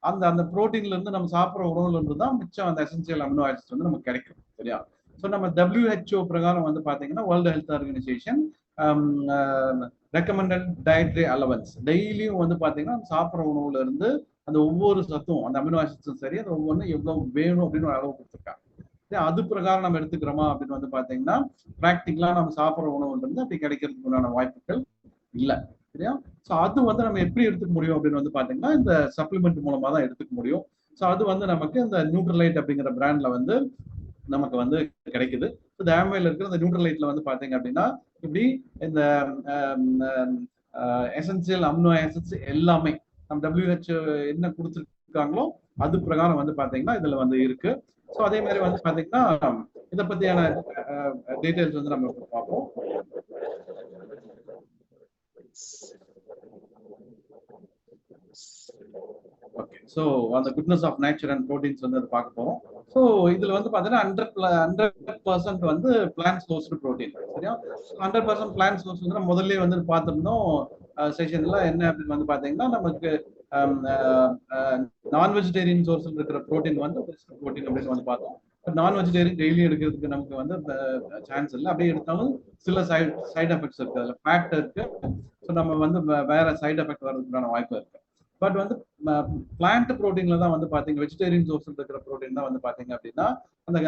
அந்த அந்த புரோட்டீன்ல இருந்து நம்ம சாப்பிட்ற உணவுல இருந்து தான் மிச்சம் அந்த எசென்சியல் அமினோ ஆசிட்ஸ் வந்து நமக்கு கிடைக்கும். சரியா? ஸோ நம்ம WHO பிரகாரம் வந்து பாத்தீங்கன்னா world health organisation recommended dietary allowance டெய்லியும் வந்து பாத்தீங்கன்னா சாப்பிட்ற உணவுல இருந்து அந்த ஒவ்வொரு சத்தும் அந்த அமினோ ஆசிட்ஸும் சரி அது ஒவ்வொன்றும் எவ்வளவு வேணும் அப்படின்னு ஒரு அளவு கொடுத்துருக்காங்க. அது பிரகாரம் நம்ம எடுத்துக்கிறோமா அப்படின்னு வந்து பாத்தீங்கன்னா பிராக்டிக்கலா நம்ம சாப்பிட்ற உணவுல இருந்து அப்படி கிடைக்கிறதுக்கு உண்டான வாய்ப்புகள் இல்லை. சரியா? ஸோ அது வந்து நம்ம எப்படி எடுத்துக்க முடியும் அப்படின்னு வந்து பாத்தீங்கன்னா இந்த சப்ளிமெண்ட் மூலமா தான் எடுத்துக்க முடியும். ஸோ அது வந்து நமக்கு இந்த நியூட்ரலைட் அப்படிங்கிற பிராண்ட்ல வந்து நமக்கு வந்து கிடைக்குது. இந்த ஆம்வேல இருக்கிற இந்த நியூட்ரலைட்ல வந்து பாத்தீங்க அப்படின்னா இப்படி இந்த எசென்சியல் அமினோ ஆசிட்ஸ் எல்லாமே நம்ம WHO என்ன கொடுத்துருக்காங்களோ அது பிரகாரம் வந்து பாத்தீங்கன்னா இதுல வந்து இருக்கு. ஸோ அதே மாதிரி வந்து பாத்தீங்கன்னா இதை பத்தியான டீடைல்ஸ் வந்து நம்ம பார்ப்போம். ஓகே. ஸோ அந்த goodness of nature and proteins வந்து அதை பார்க்க போறோம். ஸோ இதுல வந்து பாத்தீங்கன்னா 100% வந்து பிளான்ட் சோர்ஸ்டு ப்ரோட்டீன். சரியா? 100% பிளான்ட் சோர்ஸ் வந்து நம்ம முதல்ல வந்து பார்த்திருந்தோம் செஷன்ல என்ன அப்படின்னு வந்து பாத்தீங்கன்னா நமக்கு நான் வெஜிடேரியன் சோர்ஸ்ல இருக்கிற ப்ரோட்டீன் வந்து ப்ரோட்டீன் அப்படின்னு வந்து பார்த்தோம். நான் வெஜிடேரியன் டெய்லி எடுக்கிறதுக்கு நமக்கு வந்து சான்ஸ் இல்லை. அப்படியே எடுத்தாலும் சில சைடு எஃபெக்ட்ஸ் இருக்கு, அதுல ஃபேட் இருக்கு. ஸோ நம்ம வந்து வேற சைடு எஃபெக்ட் வர்றதுக்கான வாய்ப்பு இருக்கு. பட் வந்து பிளான்ட் ப்ரோட்டீன்ல தான் வந்து பாத்தீங்க வெஜிடேரியன் சோர்ஸ்ல இருக்கிற ப்ரோட்டீன் தான் வந்து பாத்தீங்க அப்படின்னா அந்த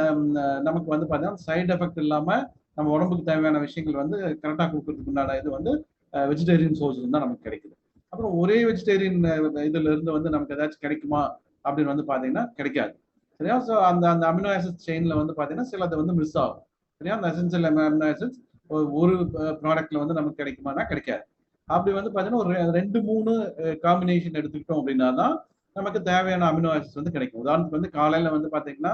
நமக்கு வந்து பாத்தீங்கன்னா சைடு எஃபெக்ட் இல்லாம நம்ம உடம்புக்கு தேவையான விஷயங்கள் வந்து கரெக்டா கொடுக்கறதுக்கு உண்டான இது வந்து வெஜிடேரியன் சோர்ஸ்ல தான் நமக்கு கிடைக்குது. அப்புறம் ஒரே வெஜிடேரியன் இதுல இருந்து வந்து நமக்கு ஏதாச்சும் கிடைக்குமா அப்படின்னு வந்து பாத்தீங்கன்னா கிடைக்காது. சரியா? ஸோ அந்த அந்த அமினோ ஆசிட் செயின்ல வந்து பாத்தீங்கன்னா சிலது வந்து மிஸ் ஆகும். சரியா? அந்த எசென்சியல் அமினோ ஆசிட்ஸ் ஒரு ப்ராடக்ட்ல வந்து நமக்கு கிடைக்குமானா கிடைக்காது. அப்படி வந்து பாத்தீங்கன்னா ஒரு 2-3 காம்பினேஷன் எடுத்துக்கிட்டோம் அப்படின்னா தான் நமக்கு தேவையான அமினோ ஆசிட்ஸ் வந்து கிடைக்கும். உதாரணத்துக்கு வந்து காலையில வந்து பாத்தீங்கன்னா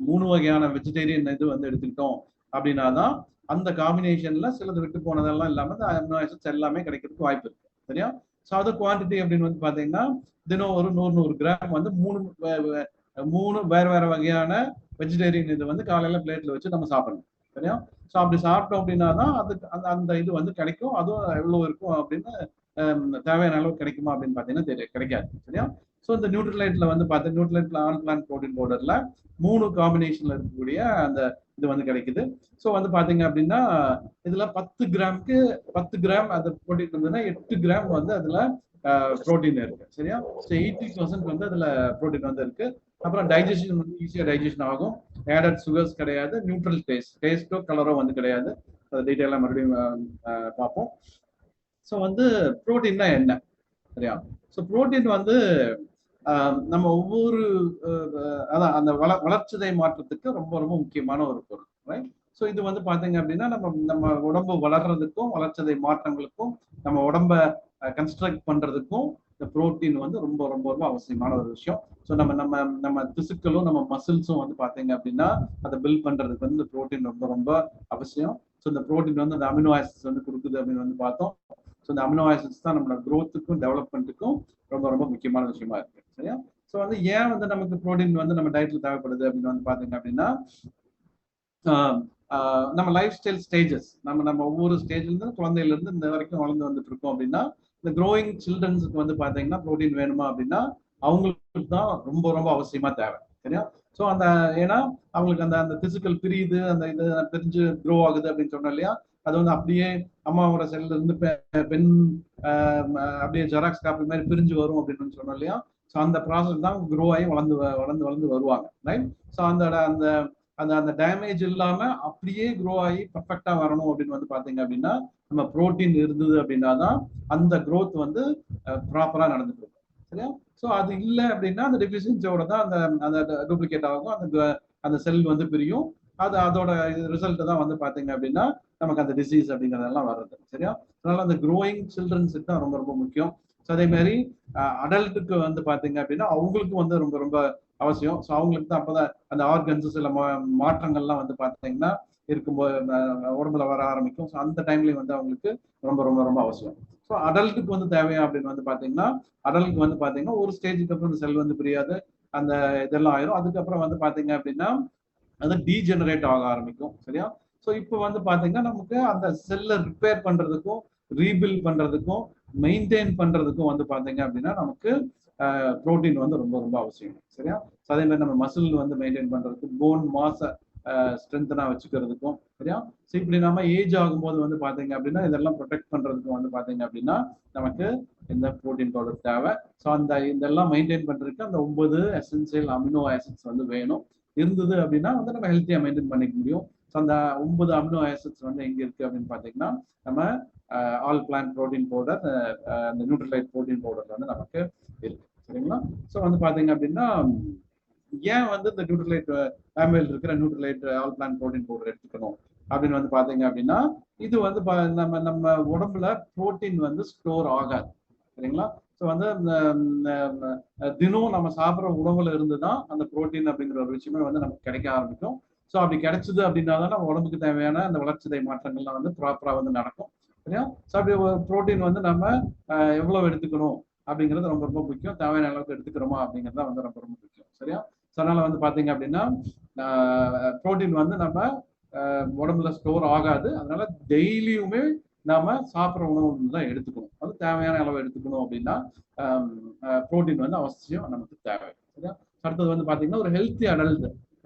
3 வகையான வெஜிடேரியன் இது வந்து எடுத்துக்கிட்டோம் அப்படின்னா தான் அந்த காம்பினேஷன்ல சிலது விட்டு போனதெல்லாம் இல்லாம இந்த அமினோ ஆசிட்ஸ் எல்லாமே கிடைக்கிறதுக்கு வாய்ப்பு இருக்கு. சரியா? ஸோ அது குவான்டிட்டி அப்படின்னு வந்து பாத்தீங்கன்னா தினம் ஒரு 100 கிராம் வந்து 3 3 வேற வேற வகையான வெஜிடேரியன் இது வந்து காலையில பிளேட்ல வச்சு நம்ம சாப்பிடணும். சரியா? ஸோ அப்படி சாப்பிட்டோம் அப்படின்னா தான் அதுக்கு அந்த அந்த இது வந்து கிடைக்கும். அதுவும் எவ்வளவு இருக்கும் அப்படின்னு தேவையான அளவு கிடைக்குமா அப்படின்னு பார்த்தீங்கன்னா கிடைக்காது. சரியா? ஸோ இந்த நியூட்ரலைட்ல வந்து பார்த்தீங்கன்னா நியூட்ரலைட்ல ஆல் பிளான் ப்ரோட்டீன் பவுடர்ல 3 காம்பினேஷன்ல இருக்கக்கூடிய அந்த இது வந்து கிடைக்குது. ஸோ வந்து பாத்தீங்க அப்படின்னா இதுல 10 கிராமுக்கு 10 கிராம் அந்த ப்ரோட்டீன் இருந்ததுன்னா 8 கிராம் வந்து அதுல ப்ரோட்டீன் இருக்கு. சரியா? 80% வந்து அதுல ப்ரோட்டீன் வந்து இருக்கு. அப்புறம் டைஜஷன் வந்து ஈஸியா டைஜஷன் ஆகும். ஆடட் சுகர்ஸ் கிடையாது. நியூட்ரல் டேஸ்டோ கலரோ வந்து கிடையாது. அது டீட்டெயிலாக மறுபடியும் பார்ப்போம். ஸோ வந்து ப்ரோட்டீன்னா என்ன? சரியா? ஸோ ப்ரோட்டீன் வந்து நம்ம ஒவ்வொரு அதான் அந்த வளர்ச்சிதை மாற்றத்துக்கு ரொம்ப ரொம்ப முக்கியமான ஒரு பொருள். ரைட்? ஸோ இது வந்து பாத்தீங்க அப்படின்னா நம்ம நம்ம உடம்பு வளர்றதுக்கும் வளர்ச்சிதை மாற்றங்களுக்கும் நம்ம உடம்ப கன்ஸ்ட்ரக்ட் பண்றதுக்கும் இந்த புரோட்டீன் வந்து ரொம்ப ரொம்ப ரொம்ப அவசியமான ஒரு விஷயம். ஸோ நம்ம நம்ம நம்ம திசுக்களும் நம்ம மசில்ஸும் வந்து பாத்தீங்க அப்படின்னா அதை பில்ட் பண்றதுக்கு வந்து இந்த புரோட்டீன் ரொம்ப ரொம்ப அவசியம். ஸோ இந்த புரோட்டீன் வந்து அந்த அமினோ ஆசிட்ஸ் வந்து கொடுக்குது அப்படின்னு வந்து பார்த்தோம். ஸோ இந்த அமினோ ஆசிட்ஸ் தான் நம்மளோட க்ரோத்துக்கும் டெவலப்மெண்ட்டுக்கும் ரொம்ப ரொம்ப முக்கியமான விஷயமா இருக்கு. சரியா? ஸோ வந்து ஏன் வந்து நமக்கு புரோட்டீன் வந்து நம்ம டயட்ல தேவைப்படுது அப்படின்னு வந்து பாத்தீங்க அப்படின்னா நம்ம லைஃப் ஸ்டைல் ஸ்டேஜஸ் நம்ம நம்ம ஒவ்வொரு ஸ்டேஜ்ல இருந்து குழந்தையில இருந்து இந்த வரைக்கும் வளர்ந்து வந்துட்டு இருக்கோம் அப்படின்னா இந்த க்ரோயிங் சில்ட்ரன்ஸுக்கு வந்து பாத்தீங்கன்னா புரோட்டீன் வேணுமா அப்படின்னா அவங்களுக்கு தான் ரொம்ப ரொம்ப அவசியமா தேவை. சரியா? ஸோ அந்த ஏன்னா அவங்களுக்கு அந்த அந்த பிசிக்கல் பிரியுது அந்த இது பிரிஞ்சு க்ரோ ஆகுது அப்படின்னு சொன்னோம் இல்லையா? அது வந்து அப்படியே அம்மாவோட செல்ல இருந்து பெண் அப்படியே ஜெராக்ஸ் காப்பி மாதிரி பிரிஞ்சு வரும் அப்படின்னு சொன்னோம் இல்லையா? ஸோ அந்த ப்ராசஸ் தான் க்ரோ ஆகி வளர்ந்து வளர்ந்து வளர்ந்து வருவாங்க. ரைட்? ஸோ அந்த அந்த அந்த அந்த டேமேஜ் இல்லாம அப்படியே க்ரோ ஆகி பர்ஃபெக்டா வரணும் அப்படின்னு வந்து பாத்தீங்க அப்படின்னா நம்ம புரோட்டீன் இருந்தது அப்படின்னா தான் அந்த க்ரோத் வந்து ப்ராப்பரா நடந்துட்டு இருக்கும். சரியா? ஸோ அது இல்லை அப்படின்னா அந்த டெபிஷியன்சியோட தான் அந்த அந்த டூப்ளிகேட் ஆகும். அந்த அந்த செல் வந்து பிரியும். அது அதோட ரிசல்ட் தான் வந்து பாத்தீங்க அப்படின்னா நமக்கு அந்த டிசீஸ் அப்படிங்கிறதெல்லாம் வருது. சரியா? அதனால அந்த க்ரோயிங் சில்ட்ரன்ஸுக்கு தான் ரொம்ப ரொம்ப முக்கியம். ஸோ அதே மாதிரி அடல்ட்டுக்கு வந்து பாத்தீங்க அப்படின்னா அவங்களுக்கும் வந்து ரொம்ப ரொம்ப அவசியம். ஸோ அவங்களுக்கு தான் அப்பதான் அந்த ஆர்கன்ஸ் சில மாற்றங்கள்லாம் வந்து பாத்தீங்கன்னா இருக்கும்போது உடம்புல வர ஆரம்பிக்கும். ஸோ அந்த டைம்லயும் வந்து அவங்களுக்கு ரொம்ப ரொம்ப ரொம்ப அவசியம். ஸோ அடல்ட்டுக்கு வந்து தேவையா அப்படின்னு வந்து பாத்தீங்கன்னா அடல்ட்டுக்கு வந்து பாத்தீங்கன்னா ஒரு ஸ்டேஜுக்கு அப்புறம் இந்த செல் வந்து பிரியாது. அந்த இதெல்லாம் ஆயிரும். அதுக்கப்புறம் வந்து பாத்தீங்க அப்படின்னா அது டீஜெனரேட் ஆக ஆரம்பிக்கும். சரியா? ஸோ இப்போ வந்து பாத்தீங்கன்னா நமக்கு அந்த செல்லை ரிப்பேர் பண்றதுக்கும் ரீபில்ட் பண்றதுக்கும் மெயின்டைன் பண்றதுக்கும் வந்து பாத்தீங்க அப்படின்னா நமக்கு புரோட்டீன் வந்து ரொம்ப ரொம்ப அவசியம். சரியா? அதே மாதிரி நம்ம மசில் வந்து மெயின்டைன் பண்றதுக்கு போன் மாஸை ஸ்ட்ரென்தனா வச்சுக்கிறதுக்கும். சரியா? ஸோ இப்படி நம்ம ஏஜ் ஆகும்போது வந்து பாத்தீங்க அப்படின்னா இதெல்லாம் ப்ரொடெக்ட் பண்றதுக்கும் வந்து பாத்தீங்க அப்படின்னா நமக்கு இந்த புரோட்டீன் பவுடர் தேவை. ஸோ அந்த இதெல்லாம் மெயின்டைன் பண்றதுக்கு அந்த 9 எசென்சியல் அமினோ ஆசிட்ஸ் வந்து வேணும். இருந்தது அப்படின்னா வந்து நம்ம ஹெல்த்தியா மெயின்டைன் பண்ணிக்க முடியும். ஸோ அந்த 9 அமினோ ஆசிட்ஸ் வந்து எங்க இருக்கு அப்படின்னு பாத்தீங்கன்னா நம்ம ஆல் பிளான்ட் ப்ரோட்டீன் பவுடர் அந்த நியூட்ரலைட் ப்ரோட்டீன் பவுடர்ல வந்து நமக்கு இருக்கு. சரிங்களா? ஸோ வந்து பாத்தீங்க அப்படின்னா ஏன் வந்து இந்த நியூட்ரலைட் ஃபேமிலியில் இருக்கிற Nutrilite all plant protein powder எடுத்துக்கணும் அப்படின்னு வந்து பாத்தீங்க அப்படின்னா இது வந்து நம்ம நம்ம உடம்புல ப்ரோட்டீன் வந்து ஸ்டோர் ஆகாது. சரிங்களா? ஸோ வந்து தினம் நம்ம சாப்பிட்ற உணவுல இருந்து தான் அந்த புரோட்டீன் அப்படிங்கிற ஒரு விஷயமே வந்து நமக்கு கிடைக்க ஆரம்பிக்கும். ஸோ அப்படி கிடைச்சது அப்படின்னா தான் நம்ம உடம்புக்கு தேவையான அந்த வளர்ச்சிதை மாற்றங்கள்லாம் வந்து ப்ராப்பரா வந்து நடக்கும். சரியா? ஸோ அப்படி புரோட்டீன் வந்து நம்ம எவ்வளவு எடுத்துக்கணும் அப்படிங்கிறது ரொம்ப ரொம்ப முக்கியம். தேவையான அளவுக்கு எடுத்துக்கிறோமா அப்படிங்கிறது வந்து ரொம்ப ரொம்ப முக்கியம். சரியா? ஸோ அதனால வந்து பாத்தீங்க அப்படின்னா புரோட்டீன் வந்து நம்ம உடம்புல ஸ்டோர் ஆகாது. அதனால டெய்லியுமே நாம சாப்பிட்ற உணவு தான் எடுத்துக்கணும். அது தேவையான அளவு எடுத்துக்கணும் அப்படின்னா புரோட்டீன் வந்து அவசியம் நமக்கு தேவை. சரியா? அடுத்தது வந்து பாத்தீங்கன்னா ஒரு ஹெல்த்தி அடல்ட்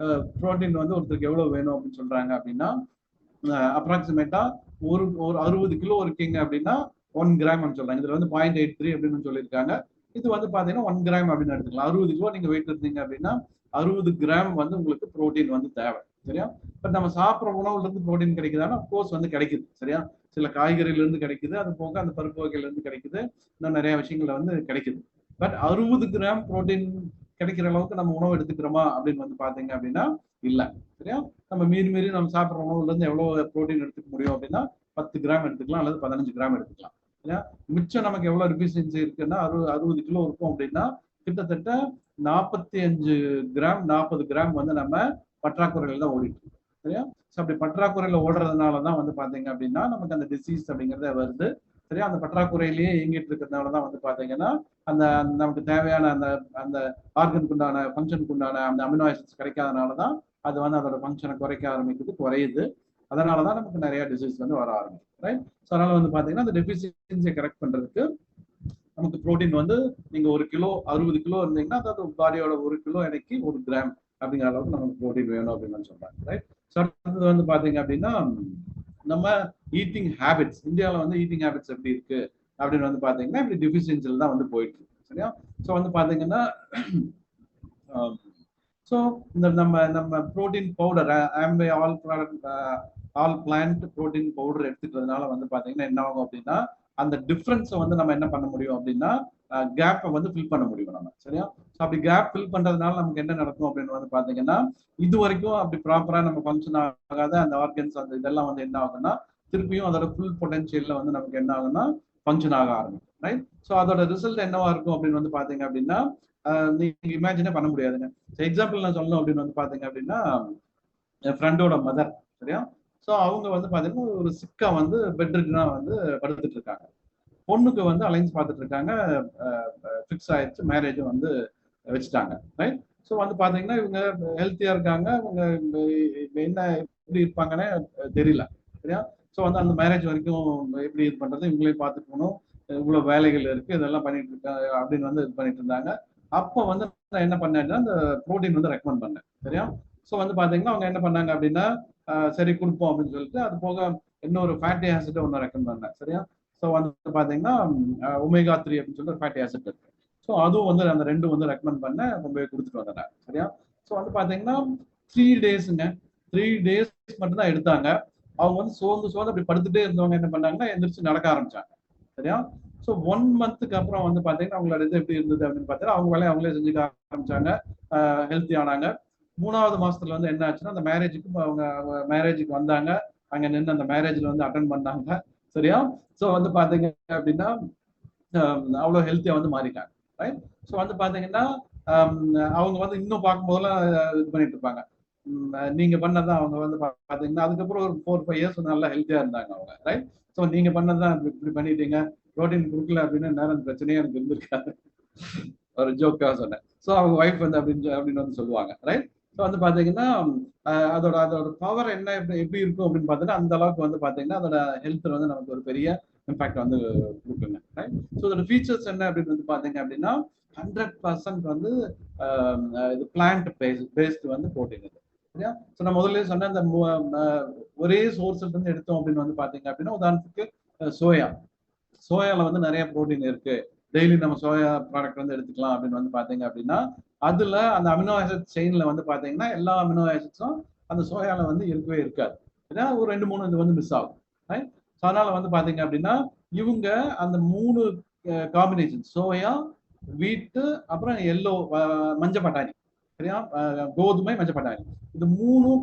புரோட்டீன் வந்து ஒருத்தருக்கு எவ்வளவு வேணும் அப்படின்னு சொல்றாங்க அப்படின்னா அப்ராக்சிமேட்டா ஒரு ஒரு 60 கிலோ இருக்கீங்க அப்படின்னா 1 கிராம் சொல்றாங்க. இதுல வந்து 0.83 அப்படின்னு சொல்லியிருக்காங்க. இது வந்து பாத்தீங்கன்னா 1 கிராம் அப்படின்னு எடுத்துக்கலாம். 60 கிலோ நீங்க வெயிட் இருந்தீங்க அப்படின்னா 60 கிராம் வந்து உங்களுக்கு புரோட்டீன் வந்து தேவை. சரியா? பட் நம்ம சாப்பிட்ற உணவுல இருந்து புரோட்டீன் கிடைக்குதானா கோர்ஸ் வந்து கிடைக்குது. சரியா? சில காய்கறில இருந்து கிடைக்குது. அது போக அந்த பருப்பு வகையில இருந்து கிடைக்குது. இன்னும் நிறைய விஷயங்கள்ல வந்து கிடைக்குது. பட் 60 கிராம் புரோட்டீன் கிடைக்கிற அளவுக்கு நம்ம உணவு எடுத்துக்கிறோமா அப்படின்னு வந்து பாத்தீங்க அப்படின்னா இல்ல. சரியா? நம்ம மீறி நம்ம சாப்பிட்ற உணவுல இருந்து எவ்வளவு புரோட்டீன் எடுத்துக்க முடியும் அப்படின்னா 10 கிராம் எடுத்துக்கலாம் அல்லது 15 கிராம் எடுத்துக்கலாம். சரியா? மிச்சம் நமக்கு எவ்வளவு டிஃபிஷியன்சி இருக்குன்னா 60 கிலோ இருக்கும் அப்படின்னா கிட்டத்தட்ட 45 கிராம் 40 கிராம் வந்து நம்ம பற்றாக்குறையில தான் ஓடிட்டு இருக்கோம். சரியா? ஸோ அப்படி பற்றாக்குறையில ஓடுறதுனால தான் வந்து பாத்தீங்க அப்படின்னா நமக்கு அந்த டிசீஸ் அப்படிங்கிறத வருது. சரியா? அந்த பற்றாக்குறையிலேயே இயங்கிட்டு இருக்கிறதுனால தான் வந்து பாத்தீங்கன்னா அந்த நமக்கு தேவையான அந்த அந்த ஆர்கனுக்கு உண்டான ஃபங்க்ஷனுக்கு உண்டான அந்த அமினோ ஆசிட்ஸ் கிடைக்காதனால தான் அது வந்து அதோட ஃபங்க்ஷனை குறைக்க ஆரம்பிக்குது, குறையுது. அதனால தான் நமக்கு நிறைய டிசீஸ் வந்து வர ஆரம்பிக்கும், ரைட்? ஸோ அதனால வந்து பாத்தீங்கன்னா அந்த டெஃபிஷியன்சியை கரெக்ட் பண்றதுக்கு நமக்கு புரோட்டீன் வந்து நீங்க 1 கிலோ 60 கிலோ இருந்தீங்கன்னா அதாவது பாடியோட 1 கிலோ எடைக்கு 1 கிராம் அப்படிங்கிற அளவுக்கு நமக்கு புரோட்டீன் வேணும் அப்படின்னு சொல்றாங்க, ரைட்? ஸோ அடுத்தது வந்து பாத்தீங்க அப்படின்னா நம்ம ஈட்டிங் ஹேபிட்ஸ், இந்தியாவில் வந்து ஈட்டிங் ஹேபிட்ஸ் எப்படி இருக்கு அப்படின்னு வந்து பாத்தீங்கன்னா இப்படி டிஃபிஷியன்சியில் தான் வந்து போயிட்டு இருக்கு, சரியா? ஸோ வந்து பாத்தீங்கன்னா ஸோ இந்த நம்ம நம்ம protein powder Amway all product all plant protein powder எடுத்துக்கிறதுனால வந்து பாத்தீங்கன்னா என்ன ஆகும் அப்படின்னா அந்த டிஃபரன்ஸை வந்து நம்ம என்ன பண்ண முடியும் அப்படின்னா கேப்பை வந்து ஃபில் பண்ண முடியும் நம்ம, சரியா? ஸோ அப்படி கேப் ஃபில் பண்றதுனால நமக்கு என்ன நடக்கும் அப்படின்னு வந்து பாத்தீங்கன்னா இது வரைக்கும் அப்படி ப்ராப்பரா நம்ம ஃபங்க்ஷன் ஆகாத அந்த ஆர்கன்ஸ் அந்த இதெல்லாம் வந்து என்ன ஆகும்னா திருப்பியும் அதோட ஃபுல் பொட்டன்ஷியல்ல வந்து நமக்கு என்ன ஆகும்னா ஃபங்க்ஷன் ஆக ஆரம்பிக்கும், ரைட்? ஸோ அதோட ரிசல்ட் என்னவா இருக்கும் அப்படின்னு வந்து பாத்தீங்க அப்படின்னா நீங்க இமேஜினே பண்ண முடியாதுங்க. எக்ஸாம்பிள் நான் சொல்லணும் அப்படின்னு வந்து பாத்தீங்க அப்படின்னா என் ஃப்ரெண்டோட மதர், சரியா? ஸோ அவங்க வந்து பாத்தீங்கன்னா ஒரு சிக்கா வந்து பெட்ரூனா வந்து படுத்துட்டு இருக்காங்க. பொண்ணுக்கு வந்து அலைன்ஸ் பார்த்துட்டு இருக்காங்க, ஃபிக்ஸ் ஆயிடுச்சு, மேரேஜும் வந்து வச்சுட்டாங்க, ரைட்? ஸோ வந்து பாத்தீங்கன்னா இவங்க ஹெல்த்தியா இருக்காங்க, அவங்க என்ன எப்படி இருப்பாங்கன்னே தெரியல, சரியா? ஸோ வந்து அந்த மேரேஜ் வரைக்கும் எப்படி இது பண்றது, இவங்களையும் பார்த்துக்கணும், இவ்வளவு வேலைகள் இருக்கு, இதெல்லாம் பண்ணிட்டு இருக்காங்க அப்படின்னு வந்து இது பண்ணிட்டு இருந்தாங்க. அப்போ வந்து நான் என்ன பண்ணேன்னா அந்த ப்ரோட்டீன் வந்து ரெக்கமெண்ட் பண்ணேன், சரியா? ஸோ வந்து பாத்தீங்கன்னா அவங்க என்ன பண்ணாங்க அப்படின்னா சரி கொடுப்போம் அப்படின்னு சொல்லிட்டு அது போக இன்னொரு ஃபேட்டி ஆசிட் ஒன்று ரெக்கமெண்ட் பண்ணேன், சரியா? ஸோ வந்து பாத்தீங்கன்னா ஒமேகா 3 அப்படின்னு சொல்லிட்டு ஒரு ஃபேட்டி ஆசிட் இருக்கு. ஸோ அதுவும் வந்து அந்த ரெண்டும் வந்து ரெக்கமெண்ட் பண்ண கொண்டு போய் கொடுத்துட்டு வந்தேன், சரியா? ஸோ வந்து பாத்தீங்கன்னா 3 டேஸ்ங்க, 3 டேஸ் மட்டும் தான் எடுத்தாங்க. அவங்க வந்து சோர்ந்து சோர்ந்து அப்படி படுத்துட்டே இருந்தவங்க என்ன பண்ணாங்கன்னா எந்திரிச்சு நடக்க ஆரம்பிச்சாங்க, சரியா? ஸோ 1 மந்த்துக்கு அப்புறம் வந்து பாத்தீங்கன்னா அவங்களோட இது எப்படி இருந்தது அப்படின்னு பார்த்தீங்கன்னா அவங்க வேலையை அவங்களே செஞ்சுக்க ஆரம்பிச்சாங்க, ஹெல்த்தி ஆனாங்க. 3வது மாசத்துல வந்து என்ன ஆச்சுன்னா அந்த மேரேஜுக்கு அவங்க மேரேஜுக்கு வந்தாங்க, அங்க நின்று அந்த மேரேஜ்ல வந்து அட்டன் பண்ணாங்க, சரியா? ஸோ வந்து பாத்தீங்க அப்படின்னா அவ்வளவு ஹெல்த்தியா வந்து மாறிட்டாங்க, ரைட்? ஸோ வந்து பாத்தீங்கன்னா அவங்க வந்து இன்னும் பார்க்கும்போதெல்லாம் இது பண்ணிட்டு இருப்பாங்க, நீங்க பண்ணதான் அவங்க வந்து பாத்தீங்கன்னா அதுக்கப்புறம் ஒரு 4-5 இயர்ஸ் நல்லா ஹெல்த்தியா இருந்தாங்க அவங்க, ரைட்? ஸோ நீங்க பண்ணதான் இப்படி பண்ணிட்டீங்க, ப்ரோட்டீன் கொடுக்கல அப்படின்னு நேரம் பிரச்சனையே எனக்கு இருந்திருக்காது, ஒரு ஜோக்கா சொன்னேன். ஸோ அவங்க ஒய்ஃப் வந்து அப்படின்னு வந்து சொல்லுவாங்க, ரைட்? ஸோ வந்து பாத்தீங்கன்னா அதோட அதோட பவர் என்ன எப்படி இருக்கும் அப்படின்னு பார்த்தீங்கன்னா அந்த அளவுக்கு வந்து பாத்தீங்கன்னா அதோட ஹெல்த் வந்து நமக்கு ஒரு பெரிய இம்பாக்ட் வந்து கொடுக்குங்க, ரைட்? ஸோ அதோட ஃபீச்சர்ஸ் என்ன அப்படின்னு வந்து பாத்தீங்க அப்படின்னா 100% வந்து இது பிளான்ட் பேஸ்ட் வந்து ப்ரோட்டீன் இது, சரியா? ஸோ நான் முதல்ல சொன்ன அந்த ஒரே சோர்ஸ்ல இருந்து எடுத்தோம் அப்படின்னு வந்து பாத்தீங்க அப்படின்னா உதாரணத்துக்கு சோயா, சோயால வந்து நிறைய ப்ரோட்டீன் இருக்கு, டெய்லி நம்ம சோயா ப்ராடக்ட் வந்து எடுத்துக்கலாம் அப்படின்னு வந்து பாத்தீங்க அப்படின்னா அதுல அந்த அமினோ ஆசிட் செயின்ல வந்து பாத்தீங்கன்னா எல்லா அமினோ ஆசிட்ஸும் அந்த சோயால வந்து இருக்கவே இருக்காது, ஒரு 2-3 இது வந்து மிஸ் ஆகும், ரைட்? ஸோ அதனால வந்து பாத்தீங்க அப்படின்னா இவங்க அந்த 3 காம்பினேஷன் சோயா, வீட்டு, அப்புறம் எல்லோ மஞ்சள் பட்டாணி, சரியா? கோதுமை, மஞ்சள் பட்டாணி, இது 3ம்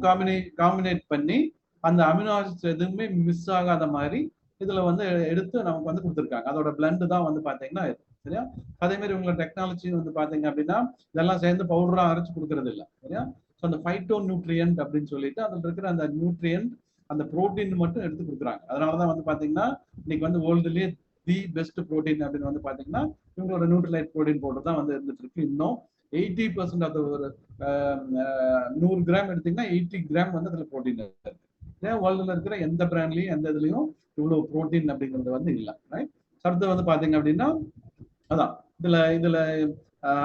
காம்பினேட் பண்ணி அந்த அமினோ ஆசிட்ஸ் எதுவுமே மிஸ் ஆகாத மாதிரி இதுல வந்து எடுத்து நமக்கு வந்து கொடுத்துருக்காங்க. அதோட பிளண்ட் தான் வந்து பாத்தீங்கன்னா இது, சரியா? அதே மாதிரி உங்களோட டெக்னாலஜி வந்து பாத்தீங்க அப்படின்னா இதெல்லாம் சேர்ந்து பவுடரா அரைச்சு கொடுக்கறது இல்லை, சரியா? ஸோ அந்த ஃபைட்டோ நியூட்ரியன்ட் அப்படின்னு சொல்லிட்டு அதுல இருக்கிற அந்த நியூட்ரியன்ட் அந்த புரோட்டீன் மட்டும் எடுத்து கொடுக்குறாங்க. அதனாலதான் வந்து பாத்தீங்கன்னா இன்னைக்கு வந்து வேர்ல்டுலயே தி பெஸ்ட் புரோட்டீன் அப்படின்னு வந்து பாத்தீங்கன்னா இவங்களோட நியூட்ரலைட் புரோட்டீன் பவுடர் தான் வந்து இருந்துட்டு இருக்கு. இன்னும் 80% அது ஒரு 100 கிராம் எடுத்தீங்கன்னா 80 கிராம் வந்து அதுல புரோட்டீன் இருக்கு. வேர்ல்டுல இருக்கிற எந்த பிராண்ட்லயும் எந்த இதுலயும் இவ்வளவு புரோட்டீன் அப்படிங்கிறது வந்து இல்லை, ரைட்? அடுத்து வந்து பாத்தீங்க அப்படின்னா அதான் இதுல இதுல